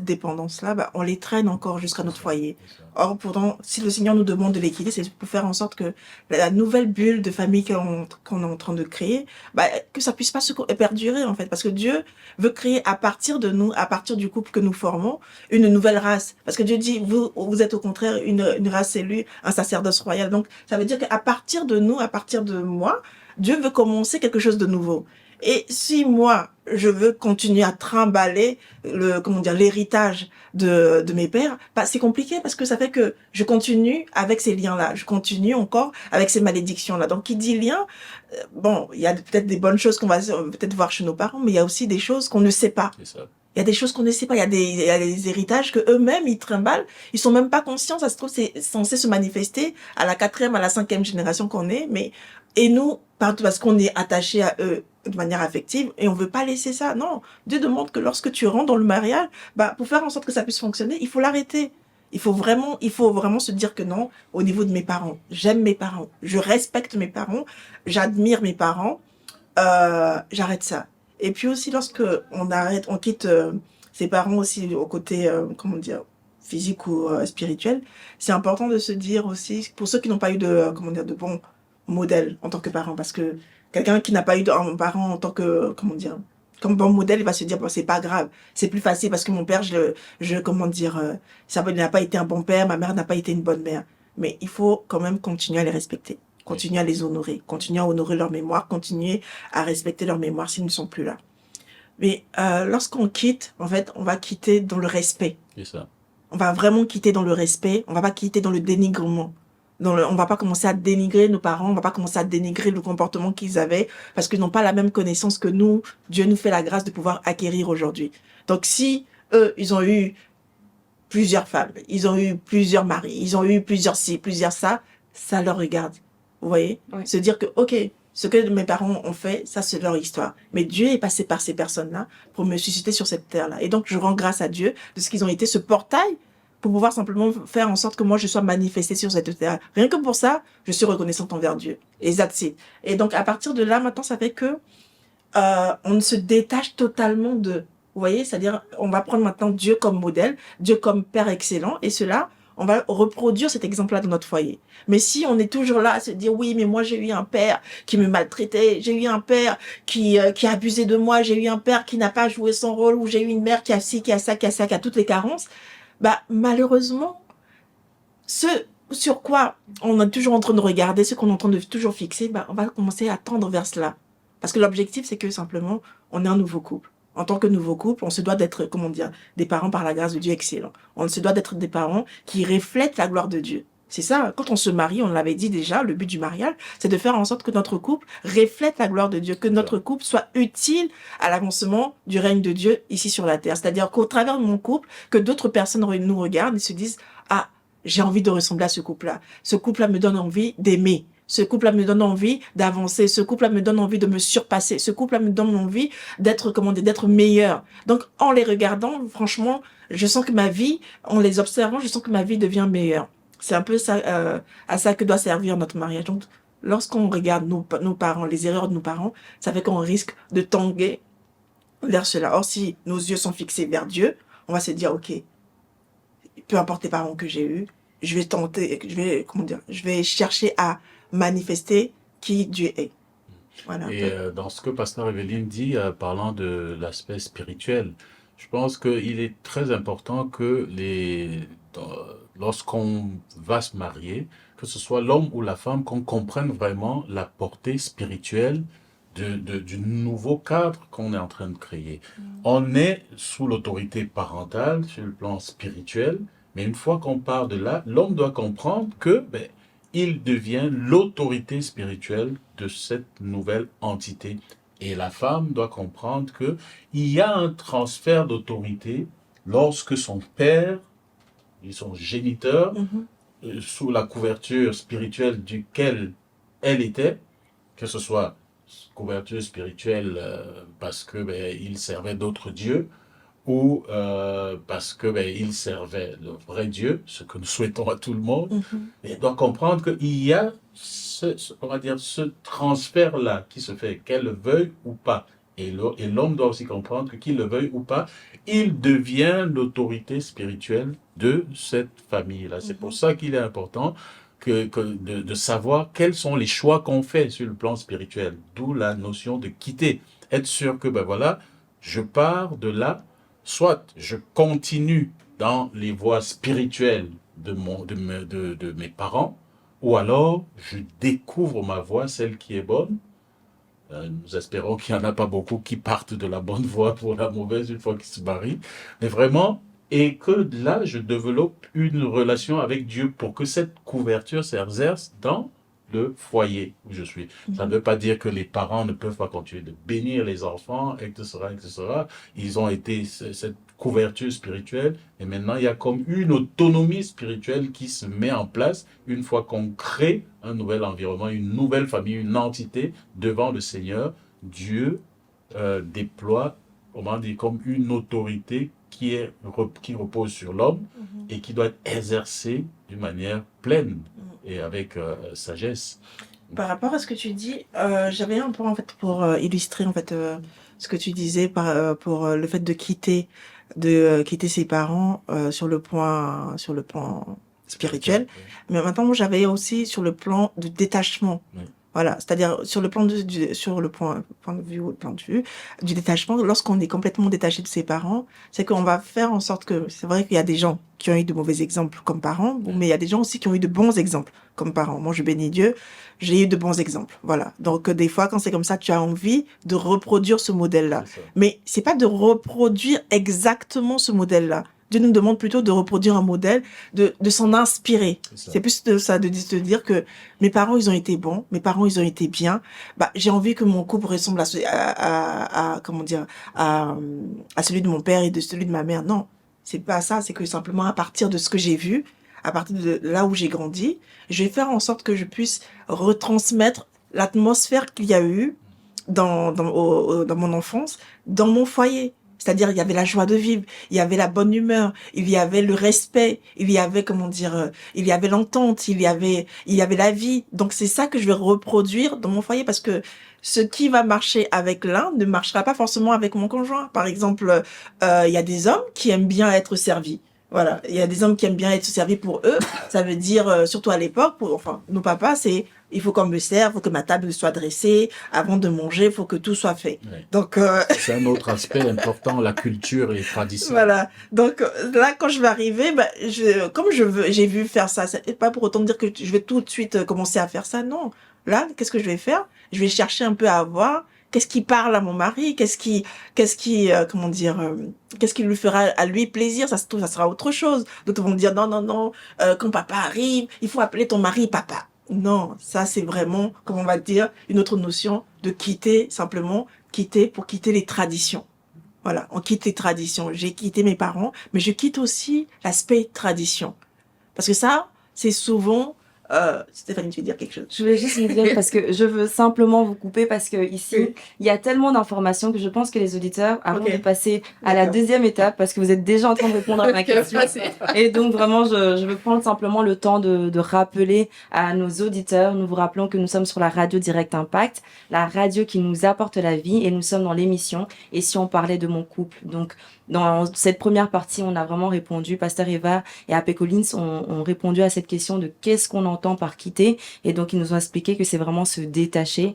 dépendance-là, bah, on les traîne encore jusqu'à notre foyer. Or, pourtant, si le Seigneur nous demande de les quitter, c'est pour faire en sorte que la nouvelle bulle de famille qu'on est en train de créer, bah, que ça puisse pas se perdurer, en fait. Parce que Dieu veut créer à partir de nous, à partir du couple que nous formons, une nouvelle race. Parce que Dieu dit, vous êtes au contraire une race élue, un sacerdoce royal. Donc, ça veut dire qu'à partir de nous, à partir de moi, Dieu veut commencer quelque chose de nouveau. Et si moi, je veux continuer à trimballer l'héritage de mes pères, bah, c'est compliqué, parce que ça fait que je continue avec ces liens-là. Je continue encore avec ces malédictions-là. Donc, qui dit lien, bon, il y a peut-être des bonnes choses qu'on va peut-être voir chez nos parents, mais il y a aussi des choses qu'on ne sait pas. C'est ça. Il y a des choses qu'on ne sait pas. Il y a des héritages que eux-mêmes, ils trimballent. Ils sont même pas conscients. Ça se trouve, c'est censé se manifester à la 4e, à la 5e génération qu'on est. Et nous, parce qu'on est attaché à eux de manière affective, et on veut pas laisser ça. Non. Dieu demande que lorsque tu rentres dans le mariage, bah, pour faire en sorte que ça puisse fonctionner, il faut l'arrêter. Il faut vraiment se dire que non, au niveau de mes parents, j'aime mes parents, je respecte mes parents, j'admire mes parents, j'arrête ça. Et puis aussi, lorsque on quitte ses parents aussi au côté, comment dire, physique ou spirituel, c'est important de se dire aussi, pour ceux qui n'ont pas eu comment dire, de bons modèles en tant que parents, parce que quelqu'un qui n'a pas eu un parent en tant que, comment dire, comme bon modèle, il va se dire, bon, c'est pas grave, c'est plus facile parce que mon père, comment dire, il n'a pas été un bon père, ma mère n'a pas été une bonne mère. Mais il faut quand même continuer à les respecter, continuer à les honorer, continuer à honorer leur mémoire, continuer à respecter leur mémoire s'ils ne sont plus là. Mais lorsqu'on quitte, en fait, on va quitter dans le respect. C'est ça. On va vraiment quitter dans le respect, on va pas quitter dans le dénigrement. On va pas commencer à dénigrer nos parents, on va pas commencer à dénigrer le comportement qu'ils avaient parce qu'ils n'ont pas la même connaissance que nous. Dieu nous fait la grâce de pouvoir acquérir aujourd'hui. Donc si eux, ils ont eu plusieurs femmes, ils ont eu plusieurs maris, ils ont eu plusieurs ci, plusieurs ça, ça leur regarde. Vous voyez? Oui. Se dire que, ok, ce que mes parents ont fait, ça c'est leur histoire. Mais Dieu est passé par ces personnes-là pour me susciter sur cette terre-là. Et donc je rends grâce à Dieu de ce qu'ils ont été, ce portail, pour pouvoir simplement faire en sorte que moi je sois manifestée sur cette terre. Rien que pour ça, je suis reconnaissante envers Dieu. Et that's it. Et donc à partir de là, maintenant, ça fait que on se détache totalement de... Vous voyez, c'est-à-dire, on va prendre maintenant Dieu comme modèle, Dieu comme Père excellent, et cela, on va reproduire cet exemple-là dans notre foyer. Mais si on est toujours là à se dire, oui, mais moi j'ai eu un père qui me maltraitait, j'ai eu un père qui a abusé de moi, j'ai eu un père qui n'a pas joué son rôle, ou j'ai eu une mère qui a ci, qui a ça, qui a ça, qui a toutes les carences, bah malheureusement, ce sur quoi on est toujours en train de regarder, ce qu'on est en train de toujours fixer, bah on va commencer à tendre vers cela. Parce que l'objectif, c'est que simplement, on est un nouveau couple. En tant que nouveau couple, on se doit d'être, comment dire, des parents par la grâce de Dieu excellents. On se doit d'être des parents qui reflètent la gloire de Dieu. C'est ça, quand on se marie, on l'avait dit déjà, le but du mariage, c'est de faire en sorte que notre couple reflète la gloire de Dieu, que notre couple soit utile à l'avancement du règne de Dieu ici sur la terre. C'est-à-dire qu'au travers de mon couple, que d'autres personnes nous regardent et se disent, ah, j'ai envie de ressembler à ce couple-là. Ce couple-là me donne envie d'aimer. Ce couple-là me donne envie d'avancer. Ce couple-là me donne envie de me surpasser. Ce couple-là me donne envie d'être, comment dire, d'être meilleur. Donc, en les regardant, franchement, je sens que ma vie, en les observant, je sens que ma vie devient meilleure. C'est un peu ça, à ça que doit servir notre mariage. Donc, lorsqu'on regarde nos parents, les erreurs de nos parents, ça fait qu'on risque de tanguer vers cela. Or, si nos yeux sont fixés vers Dieu, on va se dire, ok, peu importe les parents que j'ai eus, je vais tenter, je vais chercher à manifester qui Dieu est. Voilà. Et dans ce que Pasteur Evelyne dit, parlant de l'aspect spirituel, je pense qu'il est très important que lorsqu'on va se marier, que ce soit l'homme ou la femme, qu'on comprenne vraiment la portée spirituelle du nouveau cadre qu'on est en train de créer. On est sous l'autorité parentale sur le plan spirituel, mais une fois qu'on part de là, l'homme doit comprendre que il devient l'autorité spirituelle de cette nouvelle entité. Et la femme doit comprendre que il y a un transfert d'autorité lorsque son père et son géniteur, sous la couverture spirituelle duquel elle était, que ce soit couverture spirituelle parce que il servait d'autres dieux, ou parce que il servait le vrai Dieu, ce que nous souhaitons à tout le monde, et doit comprendre qu'il y a on va dire, ce transfert-là qui se fait, qu'elle le veuille ou pas. Et l'homme doit aussi comprendre que qu'il le veuille ou pas, il devient l'autorité spirituelle de cette famille-là. C'est pour ça qu'il est important de savoir quels sont les choix qu'on fait sur le plan spirituel. D'où la notion de quitter. Être sûr que, voilà, je pars de là, soit je continue dans les voies spirituelles de mes parents, ou alors je découvre ma voie, celle qui est bonne. Nous espérons qu'il n'y en a pas beaucoup qui partent de la bonne voie pour la mauvaise une fois qu'ils se marient. Mais vraiment, et que là, je développe une relation avec Dieu pour que cette couverture s'exerce dans le foyer où je suis. Ça ne veut pas dire que les parents ne peuvent pas continuer de bénir les enfants, etc., etc. Ils ont été cette couverture spirituelle, et maintenant il y a comme une autonomie spirituelle qui se met en place une fois qu'on crée un nouvel environnement, une nouvelle famille, une entité devant le Seigneur. Dieu déploie, comment dire, comme une autorité qui repose sur l'homme et qui doit être exercé d'une manière pleine et avec sagesse. Par rapport à ce que tu dis, j'avais un point en fait pour illustrer en fait ce que tu disais pour le fait de quitter ses parents sur le plan spirituel. Mais maintenant, moi, j'avais aussi sur le plan de détachement. Oui. Voilà, c'est-à-dire sur le plan sur le point de vue du détachement, lorsqu'on est complètement détaché de ses parents, c'est qu'on va faire en sorte que c'est vrai qu'il y a des gens qui ont eu de mauvais exemples comme parents, mais il y a des gens aussi qui ont eu de bons exemples comme parents. Moi, je bénis Dieu, j'ai eu de bons exemples. Voilà. Donc des fois, quand c'est comme ça, tu as envie de reproduire ce modèle-là. C'est ça. Mais c'est pas de reproduire exactement ce modèle-là. Dieu nous demande plutôt de reproduire un modèle, de s'en inspirer. C'est plus de ça, de se dire que mes parents, ils ont été bons, mes parents, ils ont été bien. Bah, j'ai envie que mon couple ressemble comment dire, à celui de mon père et de celui de ma mère. Non, c'est pas ça. C'est que simplement à partir de ce que j'ai vu, à partir de là où j'ai grandi, je vais faire en sorte que je puisse retransmettre l'atmosphère qu'il y a eu dans mon enfance, dans mon foyer. C'est-à-dire, il y avait la joie de vivre, il y avait la bonne humeur, il y avait le respect, il y avait, il y avait l'entente, il y avait la vie. Donc, c'est ça que je vais reproduire dans mon foyer parce que ce qui va marcher avec l'un ne marchera pas forcément avec mon conjoint. Par exemple, il y a des hommes qui aiment bien être servis. Voilà, il y a des hommes qui aiment bien être servis pour eux. Ça veut dire, surtout à l'époque, nos papas, il faut qu'on me serve, il faut que ma table soit dressée. Avant de manger, il faut que tout soit fait. Oui. Donc, c'est un autre aspect important, la culture et les traditions. Voilà. Donc là, quand je vais arriver, j'ai vu faire ça. C'est pas pour autant dire que je vais tout de suite commencer à faire ça. Non. Là, qu'est-ce que je vais faire? Je vais chercher un peu à voir qu'est-ce qui parle à mon mari, qu'est-ce qui lui fera à lui plaisir. Ça se trouve, ça sera autre chose. D'autres vont me dire non, quand papa arrive, il faut appeler ton mari papa. Non, ça c'est vraiment, comment on va dire, une autre notion de quitter pour quitter les traditions. Voilà, on quitte les traditions. J'ai quitté mes parents, mais je quitte aussi l'aspect tradition. Parce que ça, c'est souvent... Stéphanie, tu veux dire quelque chose? Je voulais juste vous dire parce que je veux simplement vous couper parce que ici, il y a tellement d'informations que je pense que les auditeurs, avant de passer à la deuxième étape, parce que vous êtes déjà en train de répondre à ma question, et donc vraiment, je veux prendre simplement le temps de rappeler à nos auditeurs, nous vous rappelons que nous sommes sur la radio Direct Impact, la radio qui nous apporte la vie, et nous sommes dans l'émission « Et si on parlait de mon couple ?» Donc, dans cette première partie, on a vraiment répondu, Pasteur Eva et AP Collins ont répondu à cette question de qu'est-ce qu'on entend par quitter. Et donc, ils nous ont expliqué que c'est vraiment se détacher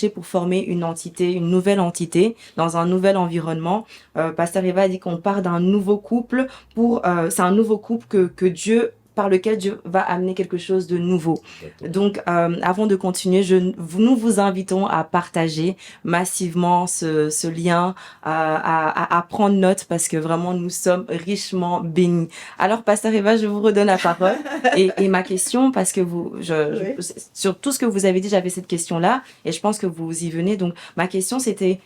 pour former une entité, une nouvelle entité dans un nouvel environnement. Pasteur Eva a dit qu'on part d'un nouveau couple c'est un nouveau couple par lequel Dieu va amener quelque chose de nouveau. Donc, avant de continuer, nous vous invitons à partager massivement ce lien, à prendre note parce que vraiment, nous sommes richement bénis. Alors, Pasteur Eva, je vous redonne la parole. Et ma question, parce que sur tout ce que vous avez dit, j'avais cette question-là et je pense que vous y venez. Donc, ma question, c'était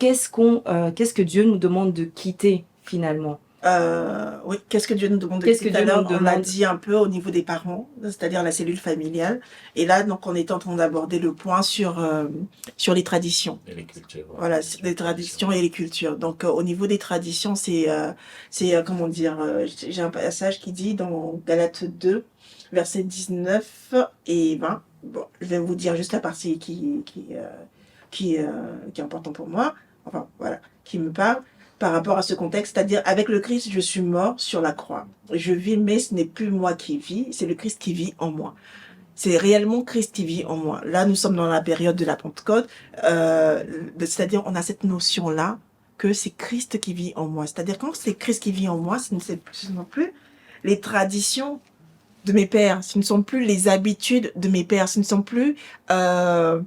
qu'est-ce que Dieu nous demande de quitter finalement? Oui, qu'est-ce que Dieu nous demande de quitter? Tout à l'heure, on l'a dit un peu au niveau des parents, c'est-à-dire la cellule familiale. Et là, donc, on est en train d'aborder le point sur les traditions. Et les cultures. Voilà, les traditions et les cultures. Donc, au niveau des traditions, c'est comment dire, j'ai un passage qui dit dans Galates 2, versets 19 et 20. Bon, je vais vous dire juste la partie qui est importante pour moi. Enfin, voilà, qui me parle. Par rapport à ce contexte, c'est-à-dire avec le Christ, je suis mort sur la croix. Je vis, mais ce n'est plus moi qui vis, c'est le Christ qui vit en moi. C'est réellement Christ qui vit en moi. Là, nous sommes dans la période de la Pentecôte, c'est-à-dire on a cette notion-là que c'est Christ qui vit en moi. C'est-à-dire quand c'est Christ qui vit en moi, ce ne sont plus les traditions de mes pères, ce ne sont plus les habitudes de mes pères, ce ne sont plus quand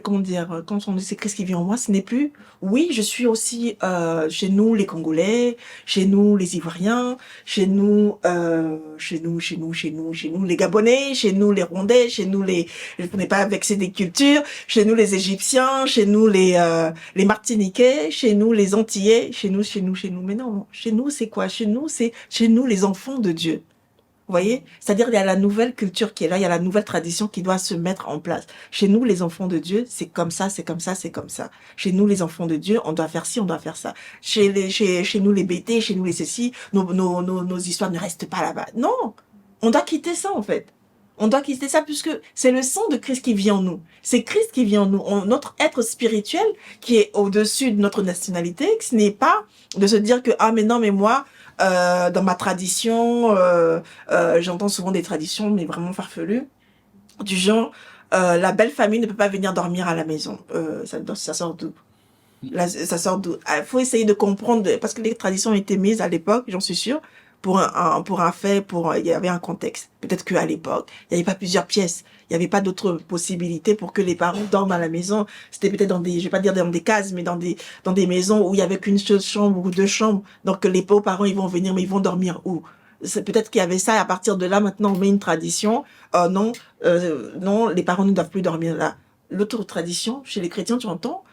on dit c'est Christ qui vit en moi, ce n'est plus, oui, je suis aussi chez nous les Congolais, chez nous les Ivoiriens, chez nous les Gabonais, chez nous les Rwandais, chez nous je n'ai pas vexé des cultures, chez nous les Égyptiens, chez nous les Martiniquais, chez nous les Antillais, chez nous. Mais non, chez nous c'est quoi? Chez nous les enfants de Dieu. Vous voyez? C'est-à-dire, il y a la nouvelle culture qui est là, il y a la nouvelle tradition qui doit se mettre en place. Chez nous, les enfants de Dieu, c'est comme ça, c'est comme ça, c'est comme ça. Chez nous, les enfants de Dieu, on doit faire ci, on doit faire ça. Chez nous, les BT, chez nous, les ceci, nos histoires ne restent pas là-bas. Non! On doit quitter ça, en fait. On doit quitter ça puisque c'est le sang de Christ qui vit en nous. C'est Christ qui vit en nous. Notre être spirituel qui est au-dessus de notre nationalité, ce n'est pas de se dire que, ah, mais non, mais moi, dans ma tradition, j'entends souvent des traditions, mais vraiment farfelues, du genre, la belle famille ne peut pas venir dormir à la maison. Ça sort d'où? Là, ça sort d'où? Il faut essayer de comprendre, parce que les traditions ont été mises à l'époque, j'en suis sûre, pour un fait, il y avait un contexte. Peut-être qu'à l'époque, il n'y avait pas plusieurs pièces. Il n'y avait pas d'autres possibilités pour que les parents dorment à la maison. C'était peut-être dans des, je vais pas dire dans des cases, mais dans des maisons où il y avait qu'une seule chambre ou deux chambres. Donc, les pauvres parents, ils vont venir, mais ils vont dormir où? C'est peut-être qu'il y avait ça, et à partir de là, maintenant, on met une tradition. Non, les parents ne doivent plus dormir là. L'autre tradition, chez les chrétiens, tu entends,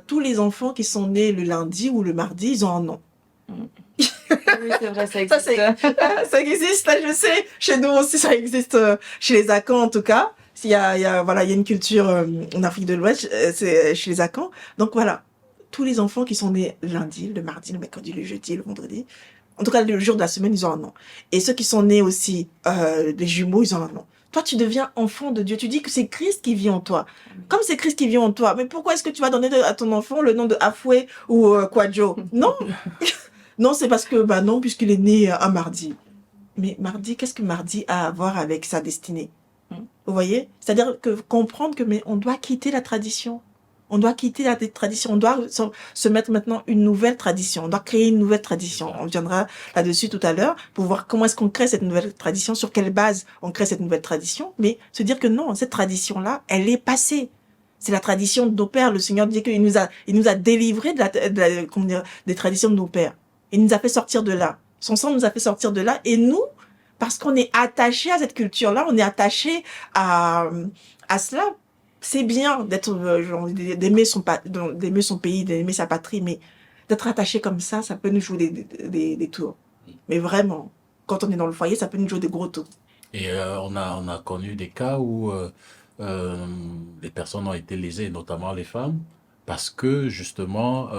tous les enfants qui sont nés le lundi ou le mardi, ils ont un nom. Oui, c'est vrai, ça existe. Ça existe, là, je sais. Chez nous aussi, ça existe. Chez les Akans, en tout cas. Il y a une culture en Afrique de l'Ouest, c'est chez les Akans. Donc voilà, tous les enfants qui sont nés lundi, le mardi, le mercredi, le jeudi, le vendredi, en tout cas le jour de la semaine, ils ont un nom. Et ceux qui sont nés aussi, les jumeaux, ils ont un nom. Toi, tu deviens enfant de Dieu. Tu dis que c'est Christ qui vit en toi. Comme c'est Christ qui vit en toi, mais pourquoi est-ce que tu vas donner à ton enfant le nom de Afoué ou Kwadjo? Non. Non, c'est parce que, non, puisqu'il est né un mardi. Mais mardi, qu'est-ce que mardi a à voir avec sa destinée? Vous voyez? C'est-à-dire comprendre que, mais on doit quitter la tradition. On doit quitter la tradition. On doit se mettre maintenant une nouvelle tradition. On doit créer une nouvelle tradition. On viendra là-dessus tout à l'heure pour voir comment est-ce qu'on crée cette nouvelle tradition, sur quelle base on crée cette nouvelle tradition. Mais se dire que non, cette tradition-là, elle est passée. C'est la tradition de nos pères. Le Seigneur dit qu'il nous a délivrés des traditions de nos pères. Il nous a fait sortir de là. Son sang nous a fait sortir de là. Et nous, parce qu'on est attaché à cette culture-là, on est attaché à cela. C'est bien d'aimer son pays, d'aimer sa patrie, mais d'être attaché comme ça peut nous jouer des tours. Mais vraiment, quand on est dans le foyer, ça peut nous jouer des gros tours. Et on a connu des cas où les personnes ont été lésées, notamment les femmes, parce que justement,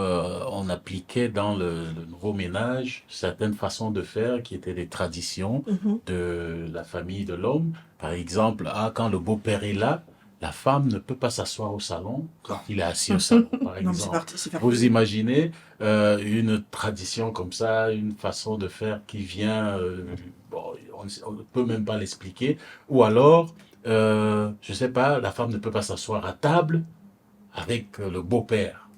on appliquait dans le nouveau ménage certaines façons de faire qui étaient des traditions de la famille de l'homme. Par exemple, quand le beau-père est là, la femme ne peut pas s'asseoir au salon quand il est assis au salon, par exemple. Vous imaginez une tradition comme ça, une façon de faire qui vient, on ne peut même pas l'expliquer. Ou alors, je sais pas, la femme ne peut pas s'asseoir à table avec le beau-père.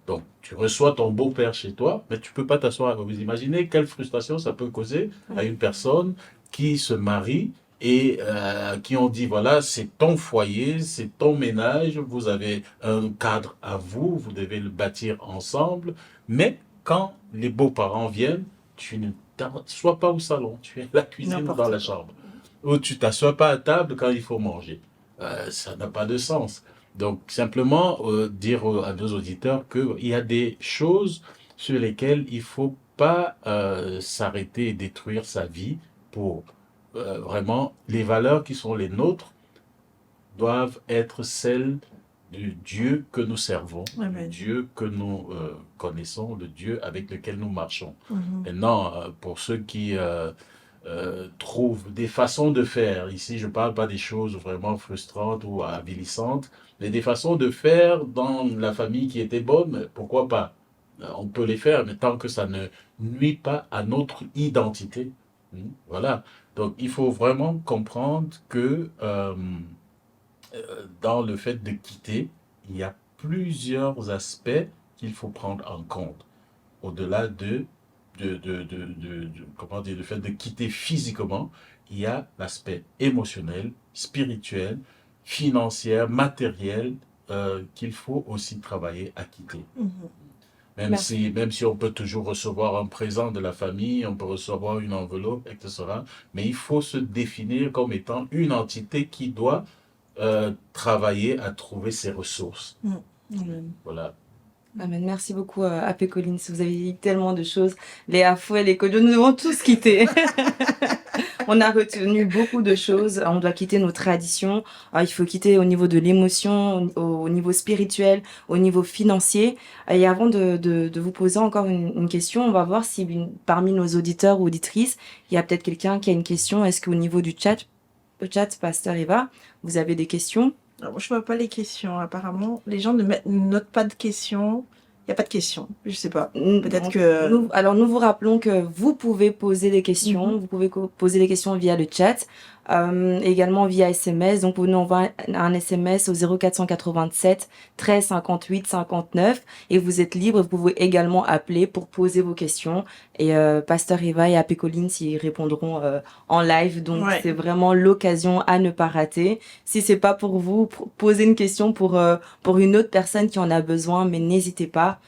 Donc, tu reçois ton beau-père chez toi, mais tu peux pas t'asseoir. Vous imaginez quelle frustration ça peut causer à une personne qui se marie et qui ont dit, voilà, c'est ton foyer, c'est ton ménage, vous avez un cadre à vous, vous devez le bâtir ensemble, mais quand les beaux-parents viennent, tu ne t'assois pas au salon, tu es à la cuisine ou dans la chambre. Ou tu t'assois pas à table quand il faut manger. Ça n'a pas de sens. Donc, simplement dire à nos auditeurs qu'il y a des choses sur lesquelles il ne faut pas s'arrêter et détruire sa vie pour vraiment, les valeurs qui sont les nôtres doivent être celles du Dieu que nous servons, du Dieu que nous connaissons, le Dieu avec lequel nous marchons. Maintenant, pour ceux qui trouvent des façons de faire, ici je ne parle pas des choses vraiment frustrantes ou avilissantes, mais des façons de faire dans la famille qui était bonne, pourquoi pas? On peut les faire, mais tant que ça ne nuit pas à notre identité. Voilà. Donc, il faut vraiment comprendre que dans le fait de quitter, il y a plusieurs aspects qu'il faut prendre en compte. Au-delà comment dire, le fait de quitter physiquement, il y a l'aspect émotionnel, spirituel, financier, matériel qu'il faut aussi travailler à quitter. Même si on peut toujours recevoir un présent de la famille, on peut recevoir une enveloppe, etc. Mais il faut se définir comme étant une entité qui doit travailler à trouver ses ressources. Voilà. Amen. Merci beaucoup Apé Collins. Vous avez dit tellement de choses. Les Afoué, les Kodjo, nous devons tous quitter. On a retenu beaucoup de choses. On doit quitter nos traditions. Il faut quitter au niveau de l'émotion, au niveau spirituel, au niveau financier. Et avant de vous poser encore une question, on va voir si parmi nos auditeurs ou auditrices, il y a peut-être quelqu'un qui a une question. Est-ce qu'au niveau du chat, Pasteur Eva, vous avez des questions? Alors, moi, je vois pas les questions. Apparemment, les gens ne notent pas de questions. Il n'y a pas de questions. Je sais pas. Peut-être que... Nous vous rappelons que vous pouvez poser des questions. Mhm. Vous pouvez poser des questions via le chat, également via SMS. Donc, vous nous envoyez un SMS au 0487 13 58 59 et vous êtes libre. Vous pouvez également appeler pour poser vos questions. Et Pasteur Eva et Apé Colline s'y répondront en live. Donc, Ouais. c'est vraiment l'occasion à ne pas rater. Si c'est pas pour vous, posez une question pour une autre personne qui en a besoin, mais n'hésitez pas.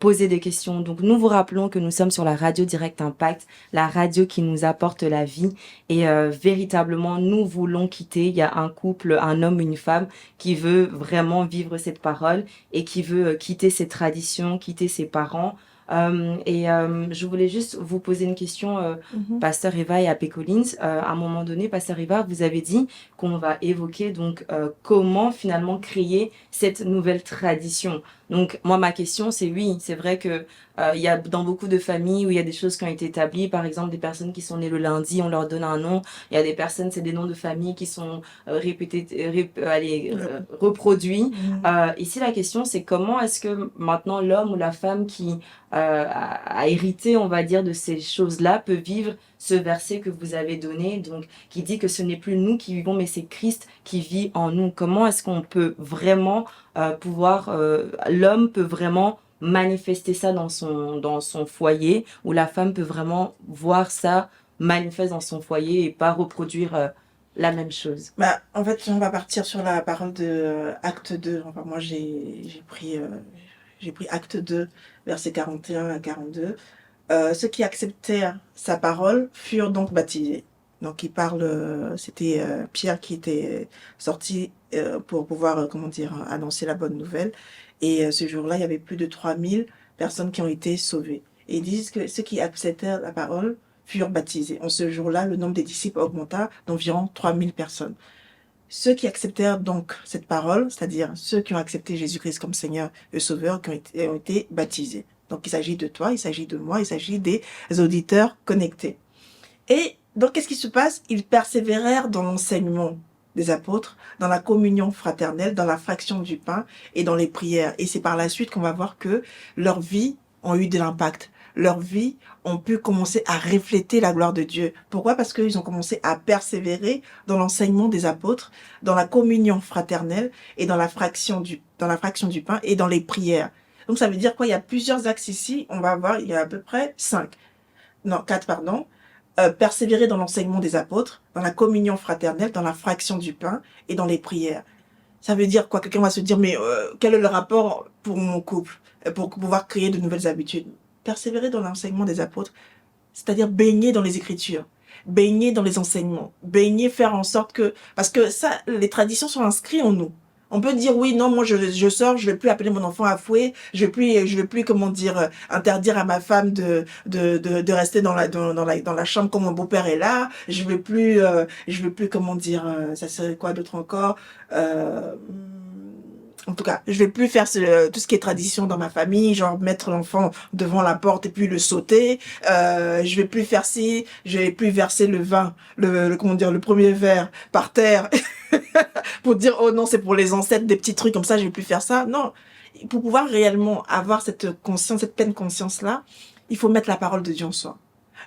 Poser des questions. Donc, nous vous rappelons que nous sommes sur la radio Direct Impact, la radio qui nous apporte la vie. Et véritablement, nous voulons quitter. Il y a un couple, un homme, une femme qui veut vraiment vivre cette parole et qui veut quitter ses traditions, quitter ses parents. Je voulais juste vous poser une question, Mhm. Pasteur Eva et Apé Collins. À un moment donné, Pasteur Eva, vous avez dit qu'on va évoquer donc comment finalement créer cette nouvelle tradition. Donc moi ma question c'est oui, c'est vrai que il y a dans beaucoup de familles où il y a des choses qui ont été établies, par exemple des personnes qui sont nées le lundi, on leur donne un nom. Il y a des personnes, c'est des noms de famille qui sont reproduits. Mhm. Ici la question c'est comment est-ce que maintenant l'homme ou la femme qui a hérité, on va dire, de ces choses-là peut vivre ce verset que vous avez donné, donc qui dit que ce n'est plus nous qui vivons, mais c'est Christ qui vit en nous. Comment est-ce qu'on peut vraiment l'homme peut vraiment manifester ça dans son foyer, ou la femme peut vraiment voir ça manifeste dans son foyer et pas reproduire la même chose. Bah, en fait, on va partir sur la parole de Acte 2. Enfin, moi, j'ai pris Acte 2, versets 41 à 42. Ceux qui acceptèrent sa parole furent donc baptisés. Donc, il parle, c'était Pierre qui était sorti pour pouvoir, annoncer la bonne nouvelle. Et ce jour-là, il y avait plus de 3000 personnes qui ont été sauvées. Et ils disent que ceux qui acceptèrent la parole furent baptisés. En ce jour-là, le nombre des disciples augmenta d'environ 3000 personnes. Ceux qui acceptèrent donc cette parole, c'est-à-dire ceux qui ont accepté Jésus-Christ comme Seigneur et Sauveur, ont été baptisés. Donc il s'agit de toi, il s'agit de moi, il s'agit des auditeurs connectés. Et donc qu'est-ce qui se passe? Ils persévérèrent dans l'enseignement des apôtres, dans la communion fraternelle, dans la fraction du pain et dans les prières. Et c'est par la suite qu'on va voir que leurs vies ont eu de l'impact. Leurs vies ont pu commencer à refléter la gloire de Dieu. Pourquoi? Parce qu'ils ont commencé à persévérer dans l'enseignement des apôtres, dans la communion fraternelle et dans la fraction du pain et dans les prières. Donc ça veut dire quoi? Il y a plusieurs axes ici. On va voir, il y a à peu près 4, pardon. Persévérer dans l'enseignement des apôtres, dans la communion fraternelle, dans la fraction du pain et dans les prières. Ça veut dire quoi? Quelqu'un va se dire, mais quel est le rapport pour mon couple, pour pouvoir créer de nouvelles habitudes? Persévérer dans l'enseignement des apôtres, c'est-à-dire baigner dans les Écritures, baigner dans les enseignements, baigner, faire en sorte que... Parce que ça, les traditions sont inscrites en nous. On peut dire, oui, non, moi je sors, je vais plus appeler mon enfant à fouet, je vais plus interdire à ma femme de rester dans la chambre quand mon beau-père est là, je vais plus, ça serait quoi d'autre encore, en tout cas, je vais plus faire tout ce qui est tradition dans ma famille, genre mettre l'enfant devant la porte et puis le sauter. Je vais plus faire ci, je vais plus verser le vin, le premier verre par terre pour dire oh non c'est pour les ancêtres, des petits trucs comme ça, je vais plus faire ça. Non, pour pouvoir réellement avoir cette conscience, cette pleine conscience là, il faut mettre la parole de Dieu en soi.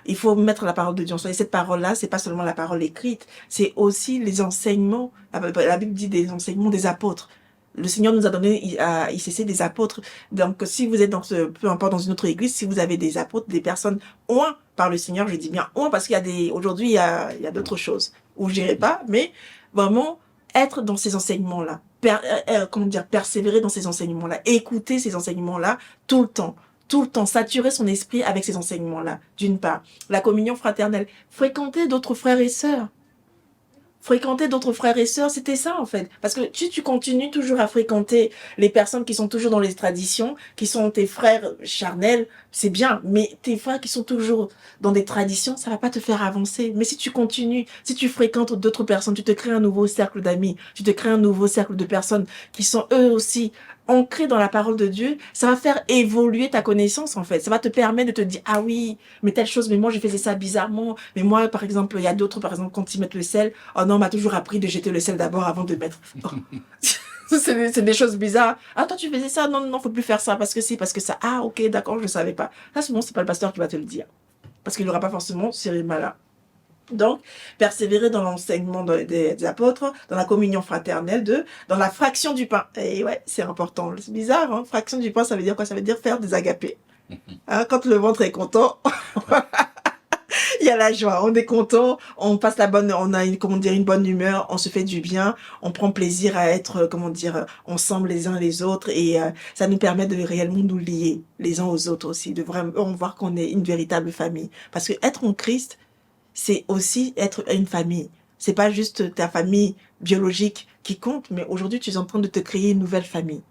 Il faut mettre la parole de Dieu en soi. Et cette parole-là, c'est pas seulement la parole écrite, c'est aussi les enseignements. La Bible dit des enseignements des apôtres. Le Seigneur nous a donné, il cessé des apôtres. Donc, si vous êtes peu importe dans une autre église, si vous avez des apôtres, des personnes oint par le Seigneur, je dis bien oint parce qu'il y a aujourd'hui, il y a d'autres choses où j'irai pas, mais vraiment être dans ces enseignements-là, persévérer dans ces enseignements-là, écouter ces enseignements-là tout le temps, saturer son esprit avec ces enseignements-là, d'une part. La communion fraternelle, fréquenter d'autres frères et sœurs. fréquenter d'autres frères et sœurs, c'était ça en fait. Parce que tu continues toujours à fréquenter les personnes qui sont toujours dans les traditions, qui sont tes frères charnels, c'est bien, mais tes frères qui sont toujours dans des traditions, ça va pas te faire avancer. Mais si tu continues, si tu fréquentes d'autres personnes, tu te crées un nouveau cercle d'amis, tu te crées un nouveau cercle de personnes qui sont eux aussi ancrés dans la parole de Dieu, ça va faire évoluer ta connaissance en fait. Ça va te permettre de te dire, ah oui, mais telle chose, mais moi je faisais ça bizarrement. Mais moi, par exemple, il y a d'autres, par exemple, quand ils mettent le sel, oh non, on m'a toujours appris de jeter le sel d'abord avant de mettre. C'est des choses bizarres. Ah, toi, tu faisais ça? Non, non, faut plus faire ça parce que c'est parce que ça. Ah, ok, d'accord, je savais pas. Ça, souvent, c'est pas le pasteur qui va te le dire. Parce qu'il n'aura pas forcément ce là. Donc, persévérer dans l'enseignement des apôtres, dans la communion fraternelle, dans la fraction du pain. Et ouais, c'est important. C'est bizarre, hein? Fraction du pain, ça veut dire quoi? Ça veut dire faire des agapés. Hein, quand le ventre est content, il y a la joie, on est content, on passe on a une bonne humeur, on se fait du bien, on prend plaisir à être, ensemble les uns les autres et ça nous permet de réellement nous lier les uns aux autres aussi, de vraiment voir qu'on est une véritable famille. Parce que être en Christ, c'est aussi être une famille. C'est pas juste ta famille biologique qui compte, mais aujourd'hui tu es en train de te créer une nouvelle famille.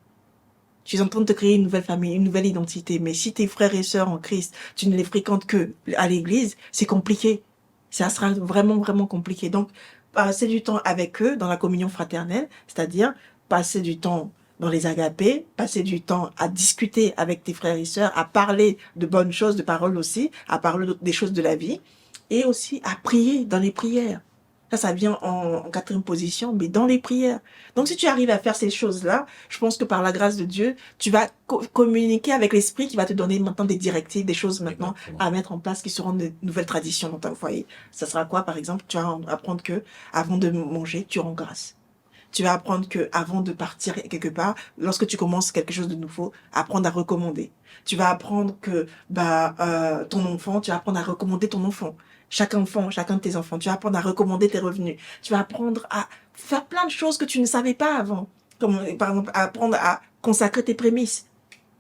Tu es en train de te créer une nouvelle famille, une nouvelle identité. Mais si tes frères et sœurs en Christ, tu ne les fréquentes que à l'église, c'est compliqué. Ça sera vraiment, vraiment compliqué. Donc, passer du temps avec eux dans la communion fraternelle, c'est-à-dire passer du temps dans les agapés, passer du temps à discuter avec tes frères et sœurs, à parler de bonnes choses, de paroles aussi, à parler des choses de la vie, et aussi à prier dans les prières. Ça vient en quatrième position, mais dans les prières. Donc, si tu arrives à faire ces choses-là, je pense que par la grâce de Dieu, tu vas communiquer avec l'Esprit qui va te donner maintenant des directives, des choses maintenant à mettre en place qui seront de nouvelles traditions dans ton foyer. Ça sera quoi, par exemple? Tu vas apprendre que avant de manger, tu rends grâce. Tu vas apprendre que avant de partir quelque part, lorsque tu commences quelque chose de nouveau, apprendre à recommander. Tu vas apprendre que ton enfant, tu vas apprendre à recommander ton enfant. Chaque enfant, chacun de tes enfants, tu vas apprendre à recommander tes revenus. Tu vas apprendre à faire plein de choses que tu ne savais pas avant. Comme par exemple, apprendre à consacrer tes prémices.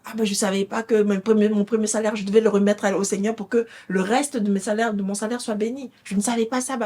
Ah ben, je savais pas que mon premier salaire, je devais le remettre au Seigneur pour que le reste de mon salaire soit béni. Je ne savais pas ça.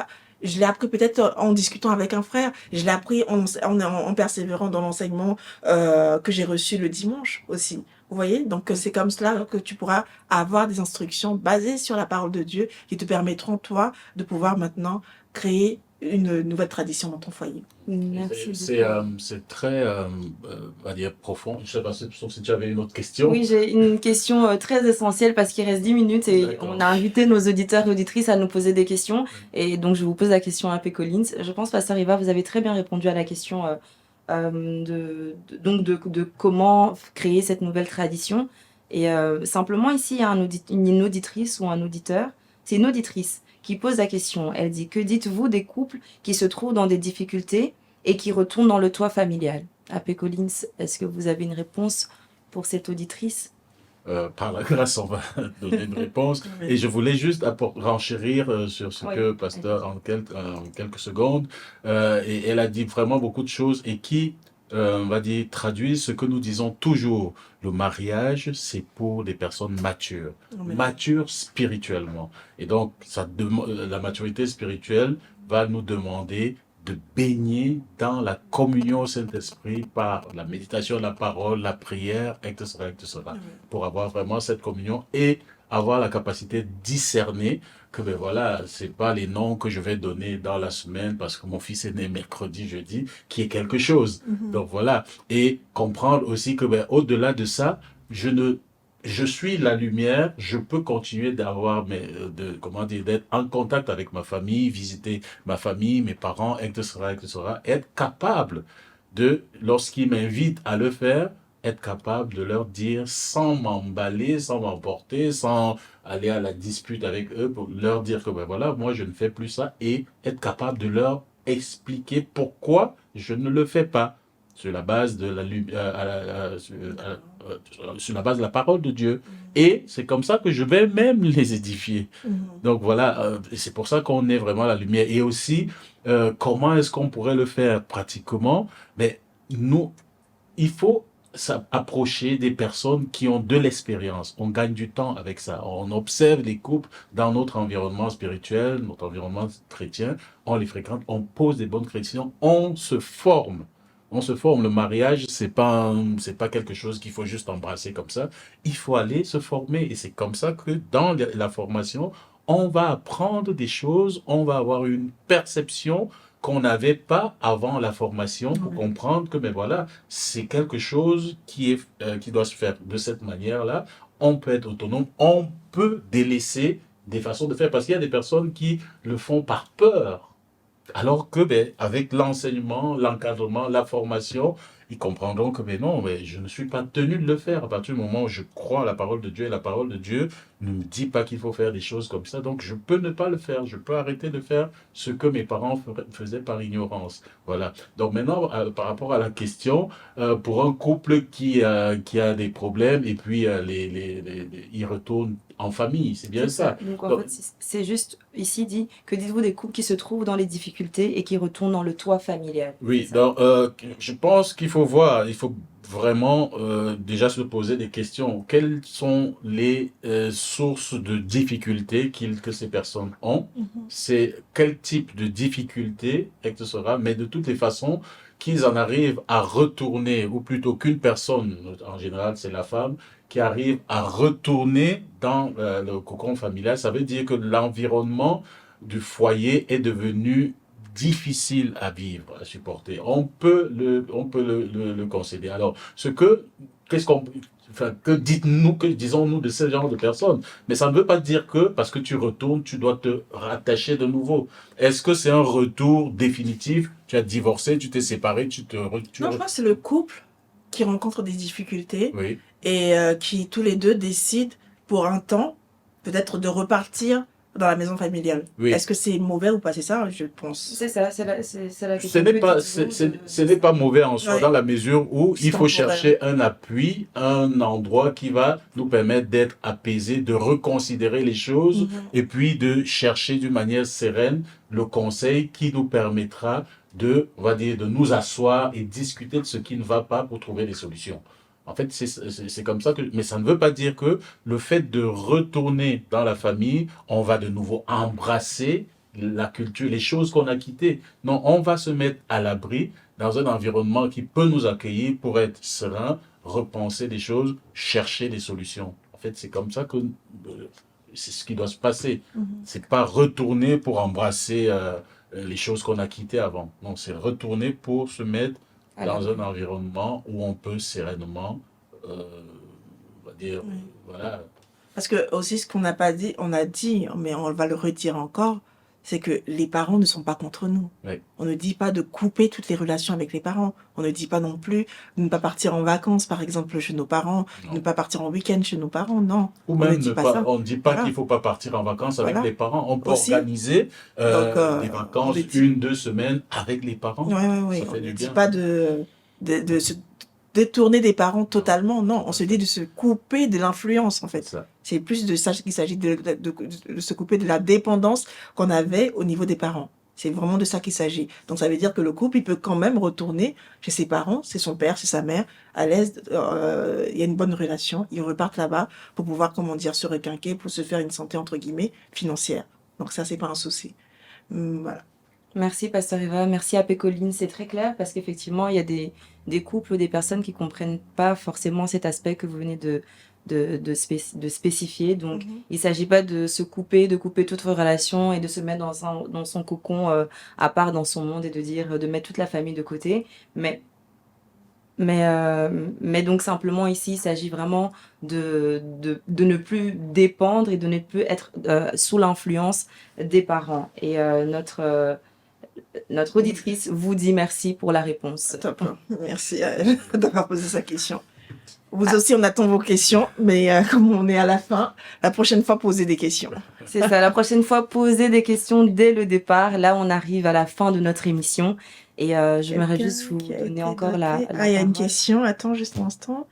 Je l'ai appris peut-être en discutant avec un frère. Je l'ai appris en persévérant dans l'enseignement que j'ai reçu le dimanche aussi. Vous voyez? Donc, c'est comme cela que tu pourras avoir des instructions basées sur la parole de Dieu qui te permettront, toi, de pouvoir maintenant créer une nouvelle tradition dans ton foyer. Merci C'est beaucoup. c'est très, on va dire, profond. Je sais pas sauf si tu avais une autre question. Oui, j'ai une question très essentielle parce qu'il reste 10 minutes et D'accord. on a invité nos auditeurs et auditrices à nous poser des questions. Et donc, je vous pose la question à P. Collins. Je pense, Pasteur Riva, vous avez très bien répondu à la question de comment créer cette nouvelle tradition. Et simplement, ici, il y a une auditrice ou un auditeur. C'est une auditrice qui pose la question. Elle dit, que dites-vous des couples qui se trouvent dans des difficultés et qui retournent dans le toit familial? A.P. Collins, est-ce que vous avez une réponse pour cette auditrice? Par la grâce, on va donner une réponse. Et je voulais juste renchérir sur ce Oui. que Pasteur, en quelques secondes, et elle a dit vraiment beaucoup de choses et qui, on va dire, traduisent ce que nous disons toujours. Le mariage, c'est pour des personnes matures, Amen. matures spirituellement. Et donc, la maturité spirituelle va nous demander de baigner dans la communion au Saint-Esprit par la méditation, la parole, la prière, etc., etc., pour avoir vraiment cette communion et avoir la capacité de discerner que ben voilà, c'est pas les noms que je vais donner dans la semaine parce que mon fils est né mercredi, jeudi, qui est quelque chose. Donc voilà, et comprendre aussi que ben au-delà de ça, je suis la lumière, je peux continuer d'avoir d'être en contact avec ma famille, visiter ma famille, mes parents, etc., etc., être capable de, lorsqu'ils m'invitent à le faire, être capable de leur dire sans m'emballer, sans m'emporter, sans aller à la dispute avec eux, pour leur dire que ben voilà, moi je ne fais plus ça et être capable de leur expliquer pourquoi je ne le fais pas sur la base de sur la base de la parole de Dieu. Et c'est comme ça que je vais même les édifier. Donc voilà, c'est pour ça qu'on est vraiment la lumière. Et aussi, comment est-ce qu'on pourrait le faire pratiquement? Mais il faut approcher des personnes qui ont de l'expérience. On gagne du temps avec ça. On observe les couples dans notre environnement spirituel, notre environnement chrétien. On les fréquente, on pose des bonnes questions, on se forme. On se forme. Le mariage, c'est pas quelque chose qu'il faut juste embrasser comme ça. Il faut aller se former. Et c'est comme ça que dans la formation, on va apprendre des choses, on va avoir une perception qu'on n'avait pas avant la formation pour comprendre que, mais voilà, c'est quelque chose qui doit se faire de cette manière-là. On peut être autonome, on peut délaisser des façons de faire parce qu'il y a des personnes qui le font par peur. Alors que, avec l'enseignement, l'encadrement, la formation, ils comprendront que, non, mais je ne suis pas tenu de le faire. À partir du moment où je crois à la parole de Dieu, et la parole de Dieu ne me dit pas qu'il faut faire des choses comme ça, donc je peux ne pas le faire. Je peux arrêter de faire ce que mes parents faisaient par ignorance. Voilà. Donc maintenant, par rapport à la question, pour un couple qui a des problèmes et puis il retourne en famille, c'est bien ça. Donc en fait, c'est juste ici dit, que dites-vous des couples qui se trouvent dans les difficultés et qui retournent dans le toit familial? Oui, donc je pense qu'il faut voir, il faut vraiment déjà se poser des questions. Quelles sont les sources de difficultés que ces personnes ont? C'est quel type de difficulté etc. Mais de toutes les façons, qu'ils en arrivent à retourner, ou plutôt qu'une personne, en général c'est la femme, qui arrive à retourner dans le cocon familial, ça veut dire que l'environnement du foyer est devenu difficile à vivre, à supporter. On peut le concéder. Alors, que disons-nous de ce genre de personnes? Mais ça ne veut pas dire que parce que tu retournes, tu dois te rattacher de nouveau. Est-ce que c'est un retour définitif? Tu as divorcé, tu t'es séparé, Non, je pense que c'est le couple qui rencontre des difficultés Oui. et qui tous les deux décident pour un temps peut-être de repartir dans la maison familiale. Oui. Est-ce que c'est mauvais ou pas? C'est ça, je pense. C'est ça, c'est la question. Ce n'est pas mauvais en soi, Ouais. dans la mesure où C'est il faut temporaire. chercher un appui, un endroit qui va nous permettre d'être apaisés, de reconsidérer les choses et puis de chercher d'une manière sereine le conseil qui nous permettra on va dire, de nous asseoir et discuter de ce qui ne va pas pour trouver des solutions. En fait, c'est comme ça mais ça ne veut pas dire que le fait de retourner dans la famille, on va de nouveau embrasser la culture, les choses qu'on a quittées. Non, on va se mettre à l'abri dans un environnement qui peut nous accueillir pour être serein, repenser des choses, chercher des solutions. En fait, c'est comme ça que c'est ce qui doit se passer. C'est pas retourner pour embrasser les choses qu'on a quittées avant. Non, c'est retourner pour se mettre dans un environnement où on peut sereinement, on va dire, voilà. Parce que aussi ce qu'on n'a pas dit, on a dit, mais on va le redire encore, c'est que les parents ne sont pas contre nous. Oui. On ne dit pas de couper toutes les relations avec les parents. On ne dit pas non plus de ne pas partir en vacances, par exemple, chez nos parents, Non. de ne pas partir en week-end chez nos parents, non. Ou On même ne dit pas ça. on ne dit pas Voilà. qu'il ne faut pas partir en vacances avec Voilà. les parents. On peut Aussi. organiser Donc, des vacances, on le dit. 1-2 semaines avec les parents. Oui. Ça On fait ne du dit bien. pas de se détourner des parents totalement, non. On se dit de se couper de l'influence, en fait. Ça. C'est plus de ça qu'il s'agit de se couper de la dépendance qu'on avait au niveau des parents. C'est vraiment de ça qu'il s'agit. Donc ça veut dire que le couple, il peut quand même retourner chez ses parents, c'est son père, c'est sa mère, à l'aise, il y a une bonne relation, ils repartent là-bas pour pouvoir, comment dire, se requinquer, pour se faire une santé, entre guillemets, financière. Donc ça, c'est pas un souci. Voilà. Merci Pasteur Eva, merci à Pécoline, c'est très clair parce qu'effectivement il y a des couples, des personnes qui comprennent pas forcément cet aspect que vous venez de spécifier. Donc il ne s'agit pas de se couper, de couper toutes vos relations et de se mettre dans son cocon à part dans son monde et de dire de mettre toute la famille de côté. Mais donc simplement ici, il s'agit vraiment de ne plus dépendre et de ne plus être sous l'influence des parents. Et notre auditrice vous dit merci pour la réponse. Top. Merci d'avoir posé sa question. Vous aussi, on attend vos questions, mais comme on est à la fin, la prochaine fois, posez des questions. C'est ça, la prochaine fois, posez des questions dès le départ. Là, on arrive à la fin de notre émission. Et j'aimerais juste vous donner encore la il y a une parole. question. Attends juste un instant.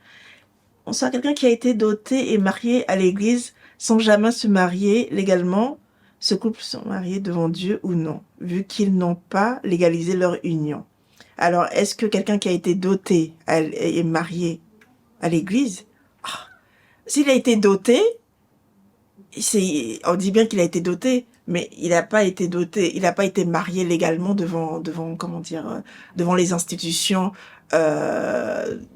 On sent quelqu'un qui a été doté et marié à l'église sans jamais se marier légalement. Ce couple sont mariés devant Dieu ou non, vu qu'ils n'ont pas légalisé leur union. Alors, est-ce que quelqu'un qui a été doté est marié à l'église, s'il a été doté, on dit bien qu'il a été doté, mais il n'a pas été doté, il n'a pas été marié légalement devant les institutions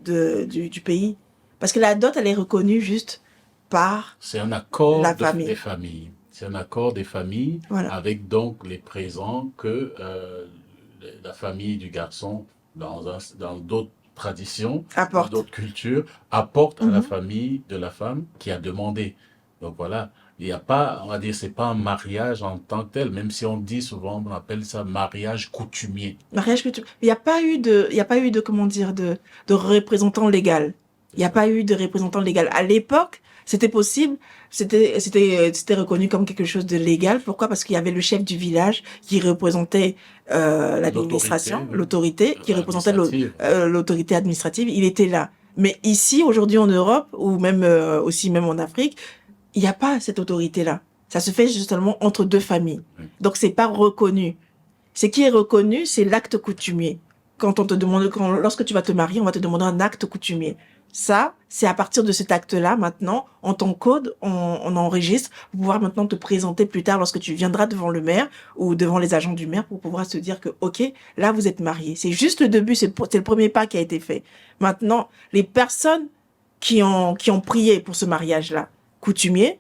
du pays. Parce que la dot, elle est reconnue juste par C'est un accord la des famille. familles. C'est un accord des familles Voilà. avec donc les présents que la famille du garçon, dans d'autres traditions, dans Apporte. d'autres cultures, apporte à la Mhm. famille de la femme qui a demandé. Donc voilà, il n'y a pas, on va dire, c'est pas un mariage en tant que tel, même si on dit souvent, on appelle ça mariage coutumier. Mariage coutumier. Il n'y a pas eu de, comment dire, de représentant légal. Il n'y a pas eu de représentant légal. À l'époque, c'était possible, c'était reconnu comme quelque chose de légal. Pourquoi? Parce qu'il y avait le chef du village qui représentait l'administration, l'autorité, qui représentait l'autorité administrative. Il était là. Mais ici, aujourd'hui en Europe, ou même aussi même en Afrique, il n'y a pas cette autorité-là. Ça se fait justement entre deux familles. Donc c'est pas reconnu. Ce qui est reconnu, c'est l'acte coutumier. Lorsque tu vas te marier, on va te demander un acte coutumier. Ça, c'est à partir de cet acte-là, maintenant, en ton code, on enregistre pour pouvoir maintenant te présenter plus tard lorsque tu viendras devant le maire ou devant les agents du maire pour pouvoir se dire que, OK, là, vous êtes mariés. C'est juste le début, c'est le premier pas qui a été fait. Maintenant, les personnes qui ont prié pour ce mariage-là, coutumier,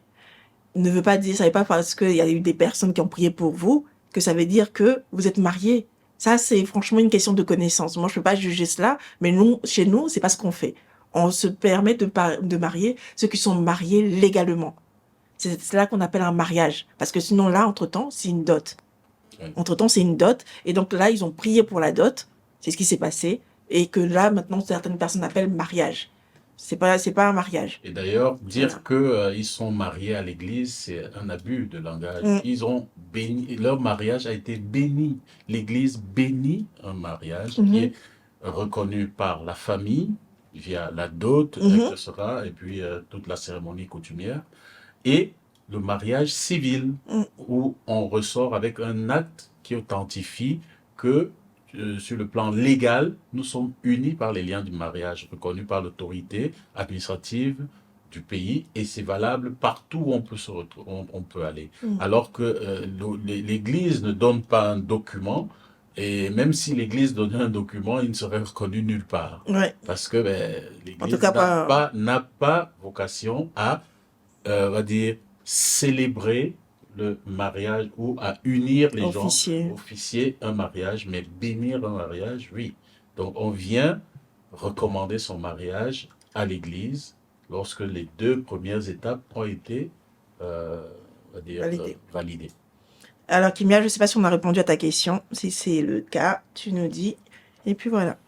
ne veut pas dire, ça n'est pas parce qu'il y a eu des personnes qui ont prié pour vous que ça veut dire que vous êtes mariés. Ça, c'est franchement une question de connaissance. Moi, je peux pas juger cela, mais nous, chez nous, c'est pas ce qu'on fait. On se permet de marier ceux qui sont mariés légalement. C'est cela qu'on appelle un mariage. Parce que sinon, là, entre-temps, c'est une dot. Entre-temps, c'est une dot. Et donc là, ils ont prié pour la dot. C'est ce qui s'est passé. Et que là, maintenant, certaines personnes appellent mariage. C'est pas un mariage. Et d'ailleurs, dire Voilà. que ils sont mariés à l'église, c'est un abus de langage. Mm. Ils ont béni, leur mariage a été béni. L'église bénit un mariage qui Mhm. est reconnu par la famille via la dot, Mhm. etc. Et puis toute la cérémonie coutumière. Et le mariage civil, Mm. où on ressort avec un acte qui authentifie que sur le plan légal, nous sommes unis par les liens du mariage, reconnus par l'autorité administrative du pays, et c'est valable partout où on peut on peut aller. Mm. Alors que l'Église ne donne pas un document, et même si l'Église donnait un document, il ne serait reconnu nulle part. Ouais. Parce que En tout l'Église cas, n'a pas vocation à, on va dire, célébrer le mariage ou à unir les Officier. gens, officier un mariage, mais bénir un mariage, oui. Donc on vient recommander son mariage à l'Église lorsque les deux premières étapes ont été on va dire, validées. Alors, Kimia, je ne sais pas si on a répondu à ta question. Si c'est le cas, tu nous dis. Et puis voilà.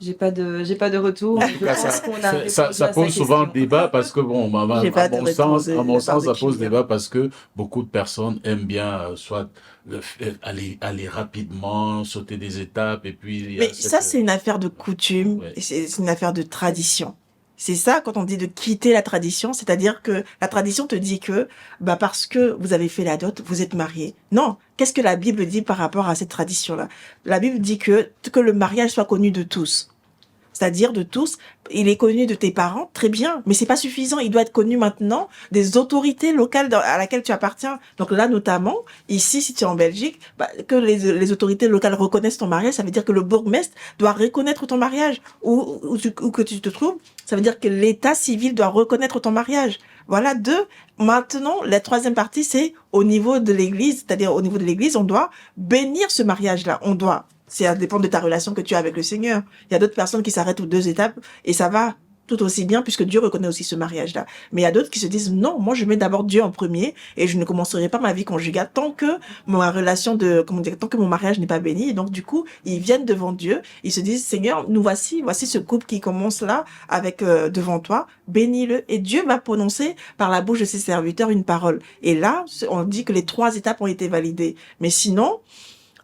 J'ai pas de retour. En Je tout cas, pense qu'on a répondu ça à sa pose souvent question. débat parce que, bon, J'ai pas de à mon réponse sens, à mon de part sens, de ça pose Kimia. débat parce que beaucoup de personnes aiment bien soit aller rapidement, sauter des étapes et puis il y a Mais ça, c'est une affaire de coutume, Ouais. et c'est une affaire de tradition. C'est ça, quand on dit de quitter la tradition, c'est-à-dire que la tradition te dit que, parce que vous avez fait la dot, vous êtes mariés. Non. Qu'est-ce que la Bible dit par rapport à cette tradition-là? La Bible dit que le mariage soit connu de tous. C'est-à-dire de tous, il est connu de tes parents, très bien, mais c'est pas suffisant, il doit être connu maintenant des autorités locales à laquelle tu appartiens. Donc là, notamment, ici, si tu es en Belgique, que les autorités locales reconnaissent ton mariage, ça veut dire que le bourgmestre doit reconnaître ton mariage, où que tu te trouves, ça veut dire que l'état civil doit reconnaître ton mariage. Voilà, maintenant, la troisième partie, c'est au niveau de l'église, c'est-à-dire au niveau de l'église, on doit bénir ce mariage-là, ça dépend de ta relation que tu as avec le Seigneur. Il y a d'autres personnes qui s'arrêtent aux 2 étapes et ça va tout aussi bien puisque Dieu reconnaît aussi ce mariage-là. Mais il y a d'autres qui se disent non, moi je mets d'abord Dieu en premier et je ne commencerai pas ma vie conjugale tant que tant que mon mariage n'est pas béni. Et donc du coup, ils viennent devant Dieu, ils se disent Seigneur, nous voici ce couple qui commence là avec devant toi, bénis-le et Dieu va prononcer par la bouche de ses serviteurs une parole. Et là, on dit que les 3 étapes ont été validées. Mais sinon,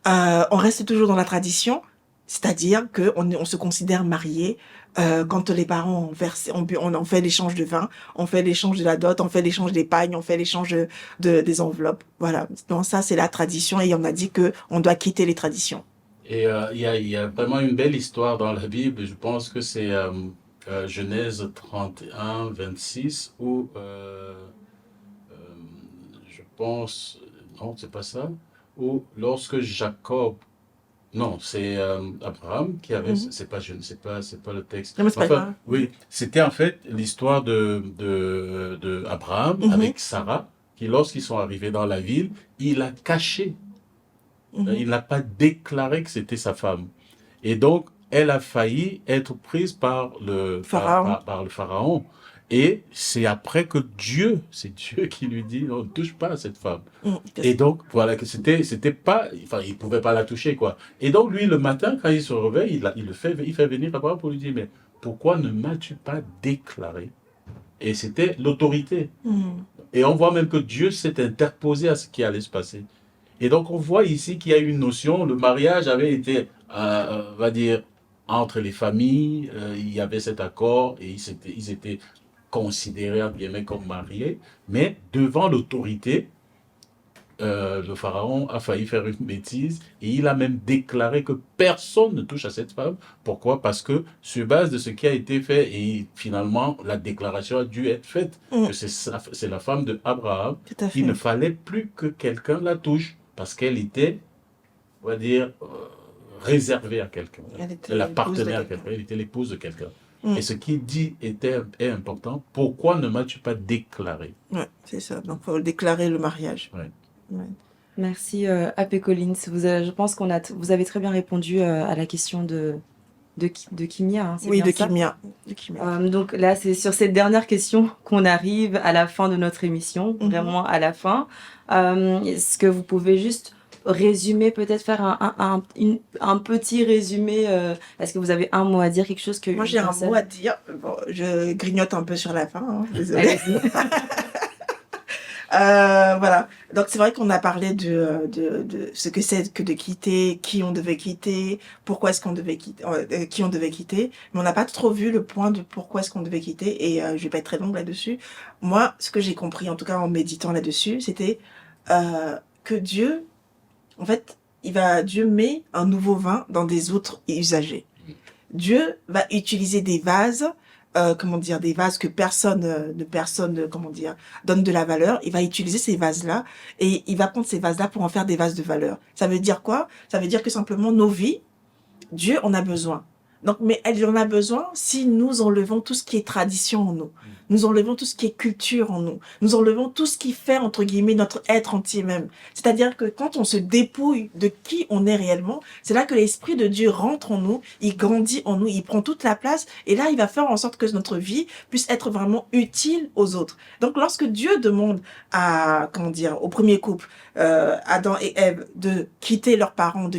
on reste toujours dans la tradition, c'est-à-dire que on se considère marié quand les parents ont versé, on fait l'échange de vin, on fait l'échange de la dot, on fait l'échange des pagnes, on fait l'échange des enveloppes. Voilà. Donc ça, c'est la tradition et on a dit que on doit quitter les traditions. Et il y a vraiment une belle histoire dans la Bible. Je pense que c'est Genèse 31, 26, où je pense, non, c'est pas ça, où lorsque Jacob, non, c'est Abraham qui avait, Mhm. c'est pas le texte. Non, mais c'est pas Enfin, grave. oui, c'était en fait l'histoire de Abraham Mhm. avec Sarah, qui lorsqu'ils sont arrivés dans la ville, il a caché, Mhm. il n'a pas déclaré que c'était sa femme. Et donc, elle a failli être prise Pharaon. par le pharaon. Et c'est après que c'est Dieu qui lui dit, non, ne touche pas à cette femme. Mhm. Et donc, voilà, que c'était pas, enfin, il pouvait pas la toucher, quoi. Et donc, lui, le matin, quand il se réveille, il fait venir Abraham pour lui dire, mais pourquoi ne m'as-tu pas déclaré? Et c'était l'autorité. Mhm. Et on voit même que Dieu s'est interposé à ce qui allait se passer. Et donc, on voit ici qu'il y a une notion, le mariage avait été, on va dire, entre les familles, il y avait cet accord et ils étaient considérés, entre guillemets, comme mariés, mais devant l'autorité, le pharaon a failli faire une bêtise et il a même déclaré que personne ne touche à cette femme. Pourquoi? Parce que sur base de ce qui a été fait et finalement la déclaration a dû être faite Mhm. que c'est la femme de Abraham, Tout à qu'il ne fait. fallait plus que quelqu'un la touche parce qu'elle était, on va dire, réservée à quelqu'un. Elle était Elle l'épouse de appartenait à quelqu'un. quelqu'un, elle était l'épouse de quelqu'un. Mhm. Et ce qu'il dit est important. Pourquoi ne m'as-tu pas déclaré? Ouais, c'est ça. Donc, faut déclarer le mariage. Ouais. Ouais. Merci, AP Collins. Je pense vous avez très bien répondu à la question de Kimia, hein, c'est Oui, bien de ça? Kimia. De Kimia. Donc là, c'est sur cette dernière question qu'on arrive à la fin de notre émission, Mhm. vraiment à la fin. Est-ce que vous pouvez juste résumer, peut-être faire un petit résumé? Est-ce que vous avez un mot à dire, quelque chose que Moi, une j'ai un personne- mot à dire. Bon, je grignote un peu sur la fin, hein, désolée. Allez-y. Voilà. Donc c'est vrai qu'on a parlé de ce que c'est que de quitter, qui on devait quitter, pourquoi est-ce qu'on devait quitter, qui on devait quitter, mais on n'a pas trop vu le point de pourquoi est-ce qu'on devait quitter et je vais pas être très longue là-dessus. Moi, ce que j'ai compris, en tout cas en méditant là-dessus, c'était que Dieu, en fait, Dieu met un nouveau vin dans des autres usagers. Dieu va utiliser des vases, des vases que personne, comment dire, donne de la valeur. Il va utiliser ces vases-là et il va prendre ces vases-là pour en faire des vases de valeur. Ça veut dire quoi? Ça veut dire que simplement nos vies, Dieu en a besoin. Donc, mais elle en a besoin si nous enlevons tout ce qui est tradition en nous. Nous enlevons tout ce qui est culture en nous. Nous enlevons tout ce qui fait, entre guillemets, notre être entier même. C'est-à-dire que quand on se dépouille de qui on est réellement, c'est là que l'Esprit de Dieu rentre en nous, il grandit en nous, il prend toute la place et là, il va faire en sorte que notre vie puisse être vraiment utile aux autres. Donc, lorsque Dieu demande au premier couple, Adam et Ève, de quitter leurs parents,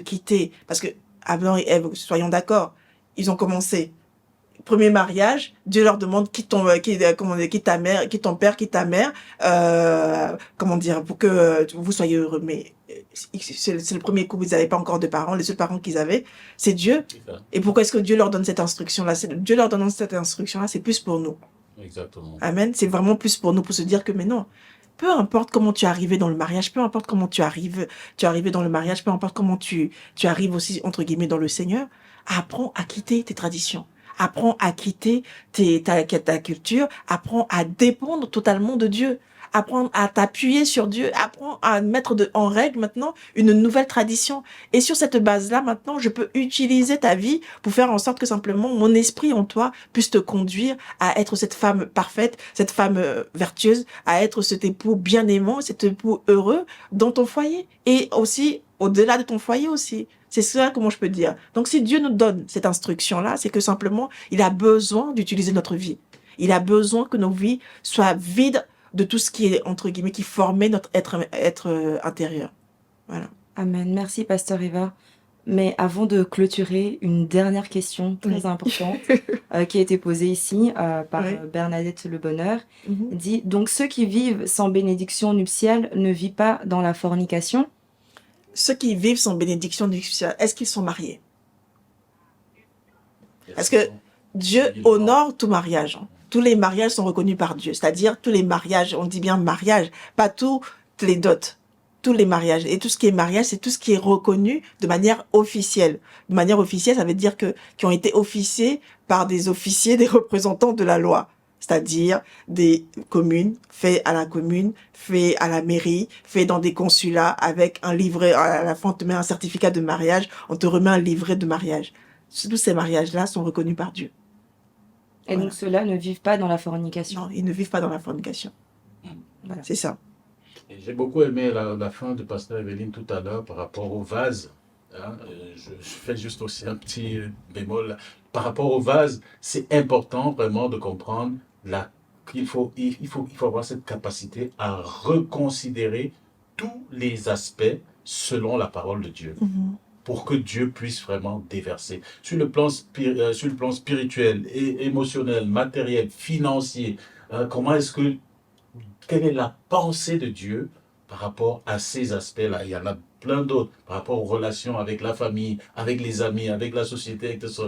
parce que Adam et Ève, soyons d'accord, ils ont commencé. Premier mariage, Dieu leur demande quitte ta mère, quitte ton père, quitte ta mère, pour que vous soyez heureux. Mais c'est le premier couple, ils n'avaient pas encore de parents, les seuls parents qu'ils avaient, c'est Dieu. C'est ça. Et pourquoi est-ce que Dieu leur donne cette instruction-là? Dieu leur donne cette instruction-là, c'est plus pour nous. Exactement. Amen. C'est vraiment plus pour nous, pour se dire que, mais non, peu importe comment tu es arrivé dans le mariage, peu importe comment tu es arrivé dans le mariage, peu importe comment tu arrives aussi, entre guillemets, dans le Seigneur, apprends à quitter tes traditions. Apprends à quitter ta culture. Apprends à dépendre totalement de Dieu. Apprends à t'appuyer sur Dieu. Apprends à mettre en règle maintenant une nouvelle tradition. Et sur cette base-là, maintenant, je peux utiliser ta vie pour faire en sorte que simplement mon esprit en toi puisse te conduire à être cette femme parfaite, cette femme vertueuse, à être cet époux bien aimant, cet époux heureux dans ton foyer. Et aussi, au-delà de ton foyer aussi. C'est ça comment je peux dire. Donc si Dieu nous donne cette instruction-là, c'est que simplement, il a besoin d'utiliser notre vie. Il a besoin que nos vies soient vides de tout ce qui est, entre guillemets, qui formait notre être intérieur. Voilà. Amen. Merci, Pasteur Eva. Mais avant de clôturer, une dernière question très importante qui a été posée ici par Bernadette Le Bonheur. Dit, donc ceux qui vivent sans bénédiction nuptiale ne vivent pas dans la fornication? Ceux qui vivent sans bénédiction nuptiale, est-ce qu'ils sont mariés? Parce que Dieu honore tout mariage. Hein. Tous les mariages sont reconnus par Dieu. C'est-à-dire tous les mariages, on dit bien mariage, pas tous les dots. tous les mariages. Et tout ce qui est mariage, c'est tout ce qui est reconnu de manière officielle. De manière officielle, ça veut dire qui ont été officiés par des officiers, des représentants de la loi. C'est-à-dire des communes, fait à la commune, fait à la mairie, fait dans des consulats avec un livret. À la fin, on te met un certificat de mariage, on te remet un livret de mariage. Tous ces mariages-là sont reconnus par Dieu. Et Voilà. donc ceux-là ne vivent pas dans la fornication. Non, ils ne vivent pas dans la fornication. Voilà. C'est ça. Et j'ai beaucoup aimé la fin de Pasteur Evelyne tout à l'heure par rapport au vase. Hein. Je fais juste aussi un petit bémol. Là. Par rapport au vase, c'est important vraiment de comprendre qu'il faut avoir cette capacité à reconsidérer tous les aspects selon la parole de Dieu. Pour que Dieu puisse vraiment déverser. Sur le plan spirituel, et émotionnel, matériel, financier, quelle est la pensée de Dieu par rapport à ces aspects-là? Il y en a plein d'autres, par rapport aux relations avec la famille, avec les amis, avec la société, etc.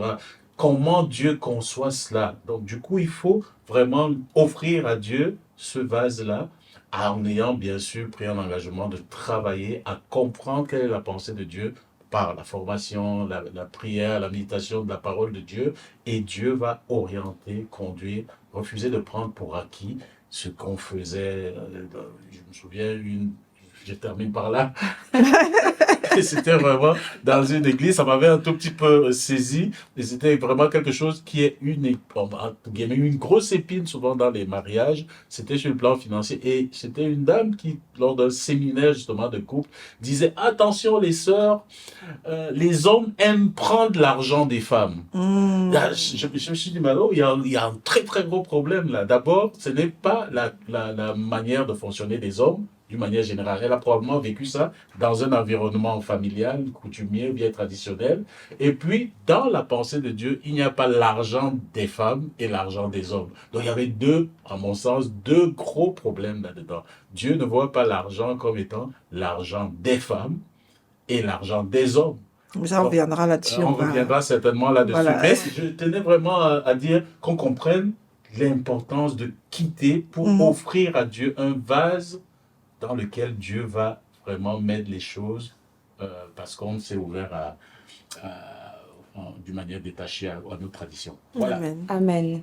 Comment Dieu conçoit cela? Donc du coup, il faut vraiment offrir à Dieu ce vase-là, en ayant bien sûr pris un engagement de travailler à comprendre quelle est la pensée de Dieu par la formation, la prière, la méditation de la parole de Dieu, et Dieu va orienter, conduire, refuser de prendre pour acquis ce qu'on faisait. Je me souviens, je termine par là, et c'était vraiment dans une église, ça m'avait un tout petit peu saisi, et c'était vraiment quelque chose qui est une grosse épine souvent dans les mariages, c'était sur le plan financier, et c'était une dame qui, lors d'un séminaire justement de couple, disait attention les sœurs, les hommes aiment prendre l'argent des femmes. Là, je me suis dit, mais alors, il y a un très très gros problème là. D'abord, ce n'est pas la manière de fonctionner des hommes, d'une manière générale. Elle a probablement vécu ça dans un environnement familial, coutumier, bien traditionnel. Et puis, dans la pensée de Dieu, il n'y a pas l'argent des femmes et l'argent des hommes. Donc, il y avait à mon sens, deux gros problèmes là-dedans. Dieu ne voit pas l'argent comme étant l'argent des femmes et l'argent des hommes. Mais ça, on reviendra là-dessus. On reviendra certainement là-dessus. Voilà. Mais je tenais vraiment à dire qu'on comprenne l'importance de quitter pour offrir à Dieu un vase dans lequel Dieu va vraiment mettre les choses parce qu'on s'est ouvert d'une manière détachée à nos traditions. Voilà. Amen. Amen.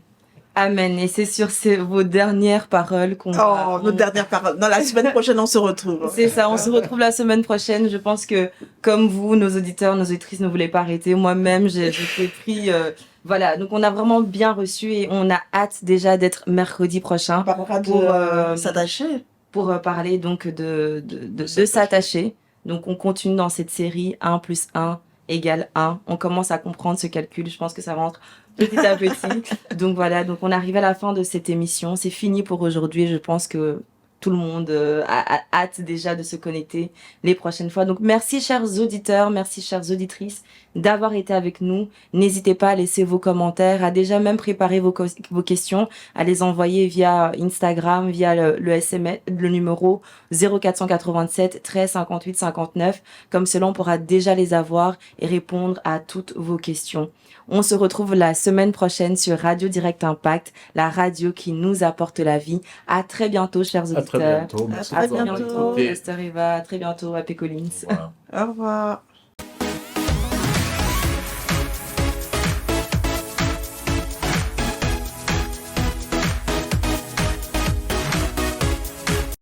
Amen. Et c'est sur vos dernières paroles qu'on va... Nos dernières paroles. Dans la semaine prochaine, on se retrouve. C'est ça, on se retrouve la semaine prochaine. Je pense que, comme vous, nos auditeurs, nos auditrices ne voulaient pas arrêter. Moi-même, j'ai pris... voilà, donc on a vraiment bien reçu et on a hâte déjà d'être mercredi prochain. On parlera pour s'attacher. Pour parler donc de s'attacher. Donc on continue dans cette série 1 + 1 = 1. On commence à comprendre ce calcul. Je pense que ça rentre petit à petit. Donc voilà, donc on arrive à la fin de cette émission. C'est fini pour aujourd'hui. Je pense que tout le monde a hâte déjà de se connecter les prochaines fois. Donc merci chers auditeurs, merci chères auditrices d'avoir été avec nous. N'hésitez pas à laisser vos commentaires, à déjà même préparer vos questions, à les envoyer via Instagram, via le SMS, le numéro 0487 13 58 59. Comme cela, on pourra déjà les avoir et répondre à toutes vos questions. On se retrouve la semaine prochaine sur Radio Direct Impact, la radio qui nous apporte la vie. À très bientôt, chers auditeurs. À très bientôt. Merci À d'avoir très bientôt. écouté. Esther Eva, à très bientôt, Happy Collins. Au revoir. Au revoir.